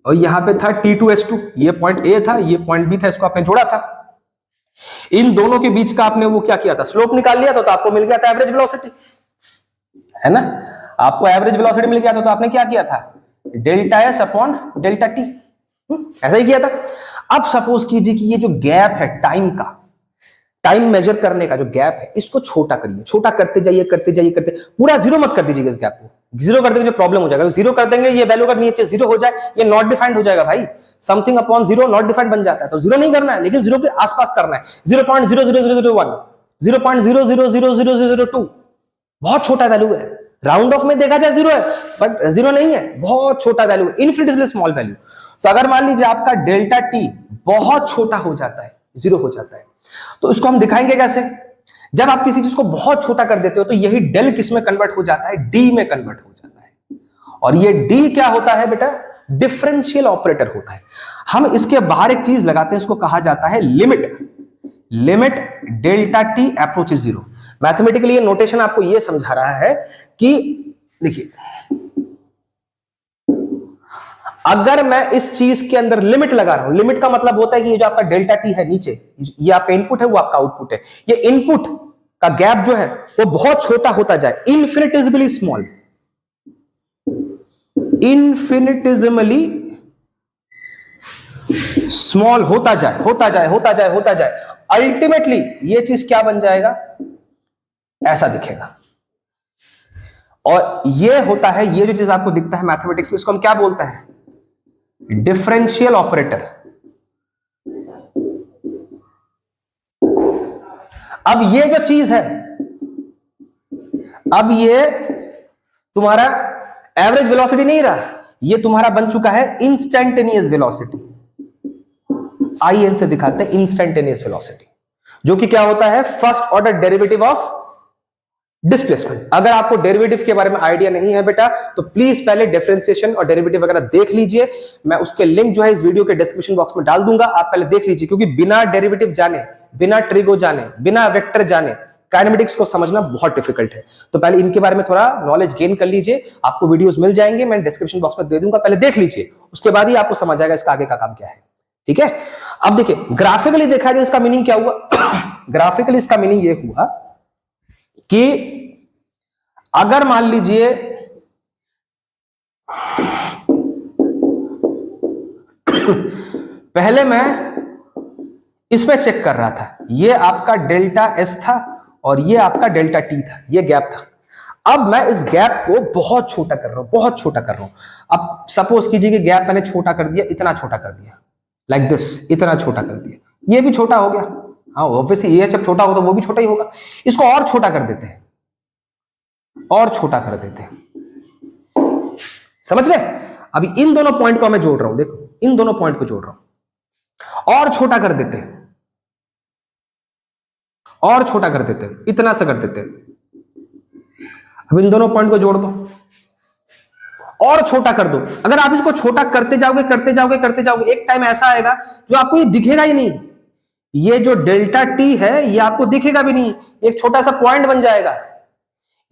और यहां पे था T2 S2, ये पॉइंट A था, ये पॉइंट B था, इसको आपने जोड़ा था। इन दोनों के बीच का आपने वो क्या किया था, स्लोप निकाल लिया था, तो आपको मिल गया था एवरेज वेलोसिटी, है ना। आपको एवरेज वेलोसिटी मिल गया था, तो आपने क्या किया था, delta S upon delta T, ऐसा ही किया था। अब सपोज कीजिए कि ये जो गैप है टाइम का, टाइम मेजर करने का जो गैप है, इसको छोटा करिए, छोटा करते जाइए करते जाइए करते, पूरा जीरो मत कर दीजिएगा इस गैप को, जीरो कर देंगे जो प्रॉब्लम हो जाएगा, जीरो कर देंगे ये वैल्यू अगर नीचे जीरो हो जाए ये नॉट डिफाइंड हो जाएगा भाई, something upon zero not defined बन जाता है। तो जीरो नहीं करना है, लेकिन जीरो के आसपास करना है, 0.00001, 0.0000002, बहुत छोटा वैल्यू है, राउंड ऑफ में देखा जाए जीरो है बट जीरो नहीं है, बहुत छोटा वैल्यू, इनफिनिटेसिमली स्मॉल वैल्यू। तो अगर मान लीजिए आपका डेल्टा टी बहुत छोटा हो जाता है, जीरो हो जाता है, तो इसको हम दिखाएंगे कैसे, जब आप किसी चीज को बहुत छोटा कर देते हो तो यही डेल किस में कन्वर्ट हो जाता है, डी में कन्वर्ट हो जाता है। और ये डी क्या होता है बेटा, डिफरेंशियल ऑपरेटर होता है। हम इसके बाहर एक चीज लगाते हैं, उसको कहा जाता है limit, limit delta T approaches zero. Mathematically ये नोटेशन आपको ये समझा रहा है कि देखिए अगर मैं इस चीज के अंदर लिमिट लगा रहा हूं, लिमिट का मतलब होता है कि ये जो आपका डेल्टा टी है नीचे, ये आपका इनपुट है, वो आपका आउटपुट है, ये इनपुट का गैप जो है वो बहुत छोटा होता जाए, इनफिनिटिसिमली स्मॉल, इनफिनिटिसिमली स्मॉल होता जाए होता जाए होता जाए होता जाए, अल्टीमेटली ये चीज क्या बन जाएगा, ऐसा दिखेगा। और ये होता है, ये जो चीज आपको दिखता है मैथमेटिक्स में, इसको हम क्या बोलते हैं, डिफरेंशियल ऑपरेटर। अब ये जो चीज है, अब ये तुम्हारा एवरेज वेलोसिटी नहीं रहा, ये तुम्हारा बन चुका है इंस्टेंटेनियस वेलोसिटी, IN से दिखाते हैं इंस्टेंटेनियस वेलोसिटी, जो कि क्या होता है, first order derivative of displacement. अगर आपको डेरिवेटिव के बारे में आइडिया नहीं है बेटा तो प्लीज पहले डिफरेंशिएशन और डेरिवेटिव वगैरह देख लीजिए, मैं उसके लिंक जो है इस वीडियो के डिस्क्रिप्शन बॉक्स में डाल दूंगा, आप पहले देख लीजिए, क्योंकि बिना डेरिवेटिव जाने, बिना ट्रिगो जाने, बिना वेक्टर जाने काइनेमेटिक्स को समझना बहुत डिफिकल्ट है। तो पहले इनके बारे में थोड़ा नॉलेज गेन कर लीजिए, आपको वीडियोस मिल जाएंगे, मैं डिस्क्रिप्शन बॉक्स में दे दूंगा, पहले देख लीजिए, उसके बाद ही आपको समझ आएगा इसका आगे का काम क्या है, ठीक है। अब देखिए ग्राफिकली देखा जाए इसका मीनिंग क्या हुआ, ग्राफिकली इसका मीनिंग ये हुआ कि अगर मान लीजिए पहले मैं इसमें चेक कर रहा था, ये आपका डेल्टा एस था और ये आपका डेल्टा टी था, ये गैप था। अब मैं इस गैप को बहुत छोटा कर रहा हूं, बहुत छोटा कर रहा हूं। अब सपोज कीजिए कि गैप मैंने छोटा कर दिया, इतना छोटा कर दिया, लाइक दिस, इतना छोटा कर दिया, ये भी छोटा हो गया, हाँ ऑब्वियसली ये जब छोटा हो तो वो भी छोटा ही होगा। इसको और छोटा कर देते हैं, और छोटा कर देते हैं, समझ रहे। अभी इन दोनों पॉइंट को मैं जोड़ रहा हूं, देखो इन दोनों पॉइंट को जोड़ रहा हूं, और छोटा कर देते हैं, और छोटा कर देते हैं, इतना सा कर देते हैं। अब इन दोनों पॉइंट को जोड़ दो और छोटा कर दो। अगर आप इसको छोटा करते जाओगे करते जाओगे करते जाओगे, एक टाइम ऐसा आएगा जो आपको ये दिखेगा ही नहीं, ये जो डेल्टा टी है ये आपको दिखेगा भी नहीं, एक छोटा सा पॉइंट बन जाएगा।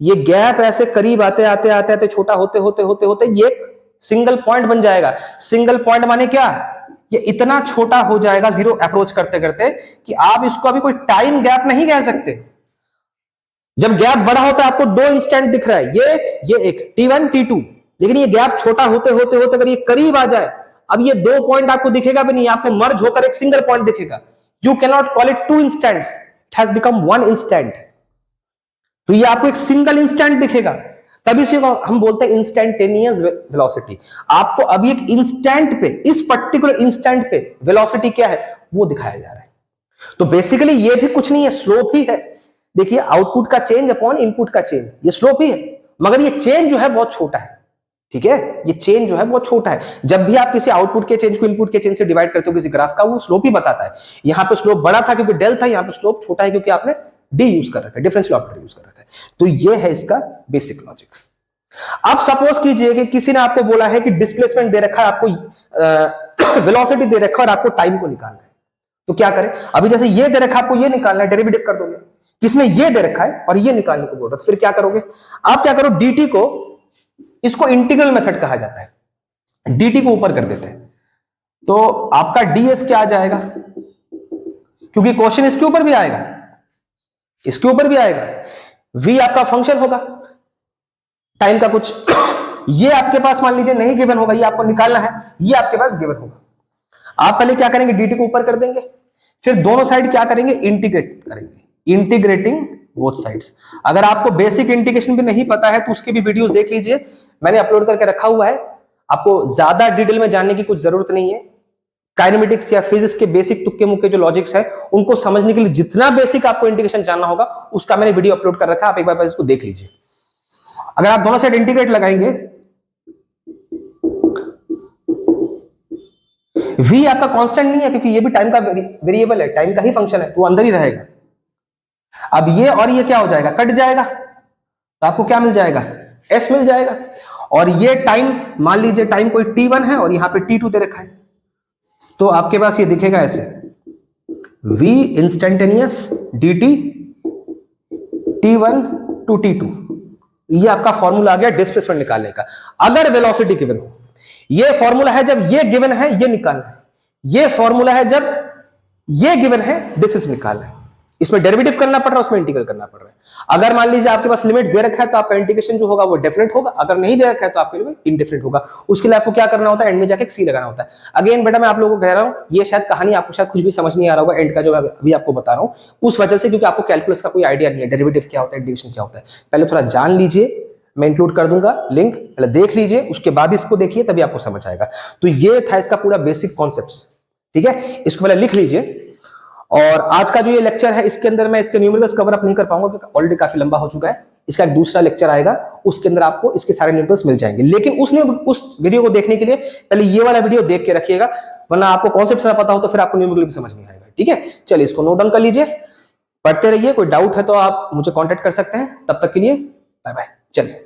ये गैप ऐसे करीब आते आते आते आते छोटा होते होते होते होते ये एक सिंगल पॉइंट बन जाएगा। सिंगल पॉइंट माने क्या, ये इतना छोटा हो जाएगा जीरो अप्रोच करते करते कि आप इसको अभी कोई टाइम गैप नहीं कह सकते। जब गैप बड़ा होता है आपको दो इंस्टेंट दिख रहा है, ये एक T1 T2, लेकिन ये गैप छोटा होते होते होते अगर ये करीब आ जाए, अब ये दो पॉइंट आपको दिखेगा भी नहीं, आपको मर्ज होकर एक सिंगल पॉइंट दिखेगा। You can not call it two instants, it has become one instant. तो ये आपको एक सिंगल इंस्टेंट दिखेगा, तभी इसे हम बोलते हैं इंस्टेंटेनियस वेलोसिटी। आपको अभी एक इंस्टेंट पे, इस पर्टिकुलर इंस्टेंट पे वेलोसिटी क्या है वो दिखाया जा रहा है। तो बेसिकली ये भी कुछ नहीं है, स्लोप ही है। देखिए आउटपुट का चेंज अपॉन इनपुट का चेंज, ये स्लोप ही है, मगर ये चेंज जो है बहुत छोटा है। ठीक है, ये चेंज जो है बहुत छोटा है। जब भी आप किसी आउटपुट के चेंज को इनपुट के चेंज से डिवाइड करते हो किसी ग्राफ का, वो स्लोप ही बताता है। यहां पे स्लोप बड़ा था क्योंकि डेल था, यहां पे स्लोप छोटा है क्योंकि आपने डी यूज कर रखा है, डिफरेंशियल ऑपरेटर यूज कर रखा है। तो ये है इसका बेसिक लॉजिक। अब सपोज कीजिए कि किसी ने आपको बोला है कि डिस्प्लेसमेंट दे रखा है, आपको वेलोसिटी दे रखा है और आपको टाइम को निकालना है, तो क्या करें? अभी जैसे ये दे रखा है, आपको ये निकालना है, डेरिवेटिव कर दोगे। किसने ये दे रखा है और ये निकालने को बोल रहा है, फिर क्या करोगे? आप क्या करो, dt को, इसको इंटीग्रल मेथड कहा जाता है, dt को ऊपर कर देते हैं, तो आपका ds क्या आ जाएगा? क्योंकि क्वेश्चन इसके ऊपर भी आएगा, इसके ऊपर भी आएगा। v आपका फंक्शन होगा टाइम का कुछ ये आपके पास मान लीजिए नहीं गिवन होगा, ये आपको निकालना है, ये आपके पास गिवन होगा। आप पहले क्या करेंगे, dt को ऊपर कर देंगे, फिर दोनों साइड क्या करेंगे, इंटीग्रेट करेंगे, इंटीग्रेटिंग बोथ साइड्स। अगर आपको बेसिक इंटीग्रेशन भी नहीं पता है तो उसके भी वीडियोस देख लीजिए, मैंने अपलोड करके रखा हुआ है। आपको ज्यादा डिटेल में जानने की कुछ जरूरत नहीं है। काइनेमेटिक्स या फिजिक्स के बेसिक तुक्के मुक्के जो लॉजिक्स है उनको समझने के लिए जितना बेसिक आपको इंटीग्रेशन जानना होगा उसका मैंने वीडियो अपलोड कर रखा है, आप एक बार इसको देख लीजिए। अगर आप दोनों साइड इंटीग्रेट लगाएंगे, v आपका कांस्टेंट नहीं है क्योंकि ये भी टाइम का वेरिएबल है, टाइम का ही फंक्शन है, तो वो अंदर ही रहेगा। अब ये और ये क्या हो जाएगा, कट जाएगा, तो आपको क्या मिल जाएगा, s मिल जाएगा। और ये टाइम मान लीजिए टाइम कोई t1 है और यहां पे t2 दे रखा है, तो आपके पास ये दिखेगा ऐसे, v instantaneous dt t1 to t2। ये आपका फॉर्मूला आ गया डिस्प्लेसमेंट निकालने का। अगर वेलोसिटी गिवन हो, ये फॉर्मूला है जब ये गिवन है ये निकालना है, ये फॉर्मूला है जब ये गिवन है डिस्टेंस निकालना है। इसमें डेरिवेटिव करना पड़ रहा है, उसमें इंटीग्रल करना पड़ रहा है। अगर मान लीजिए आपके पास लिमिट्स दे रखा है तो आपका इंटीग्रेशन जो होगा वो डेफिनेट होगा, अगर नहीं दे रखा है तो आपके लिए इनडेफिनेट होगा। उसके लिए आपको क्या करना होता है, एंड में जाके सी लगाना होता है। अगेन बेटा मैं आप लोगों को कह रहा हूं, ये शायद कहानी आपको शायद कुछ भी समझ नहीं आ रहा होगा एंड का जो मैं अभी आपको बता रहा हूं, उस वजह से क्योंकि आपको कैलकुलस का कोई आइडिया नहीं है, डेरिवेटिव क्या होता है, इंटीग्रेशन क्या होता है। पहले थोड़ा जान लीजिए, मैं इंक्लूड कर दूंगा लिंक, पहले देख लीजिए, उसके बाद इसको देखिए, तभी आपको समझ आएगा। तो ये था इसका पूरा बेसिक कॉन्सेप्ट। ठीक है, इसको पहले लिख लीजिए। और आज का जो ये लेक्चर है इसके अंदर मैं इसके न्यूमेरिकल्स कवर अप नहीं कर पाऊंगा क्योंकि ऑलरेडी काफी लंबा हो चुका है। इसका एक दूसरा लेक्चर आएगा, उसके अंदर आपको इसके सारे न्यूमेरिकल्स मिल जाएंगे। लेकिन उस वीडियो को देखने के लिए पहले ये वाला वीडियो देख के रखिएगा, वरना आपको कॉन्सेप्ट ना पता हो तो फिर आपको न्यूमेरिकल भी समझ नहीं आएगा। ठीक है, चलिए इसको नोट डाउन कर लीजिए, पढ़ते रहिए। कोई डाउट है तो आप मुझे कॉन्टेक्ट कर सकते हैं। तब तक के लिए बाय बाय, चलिए।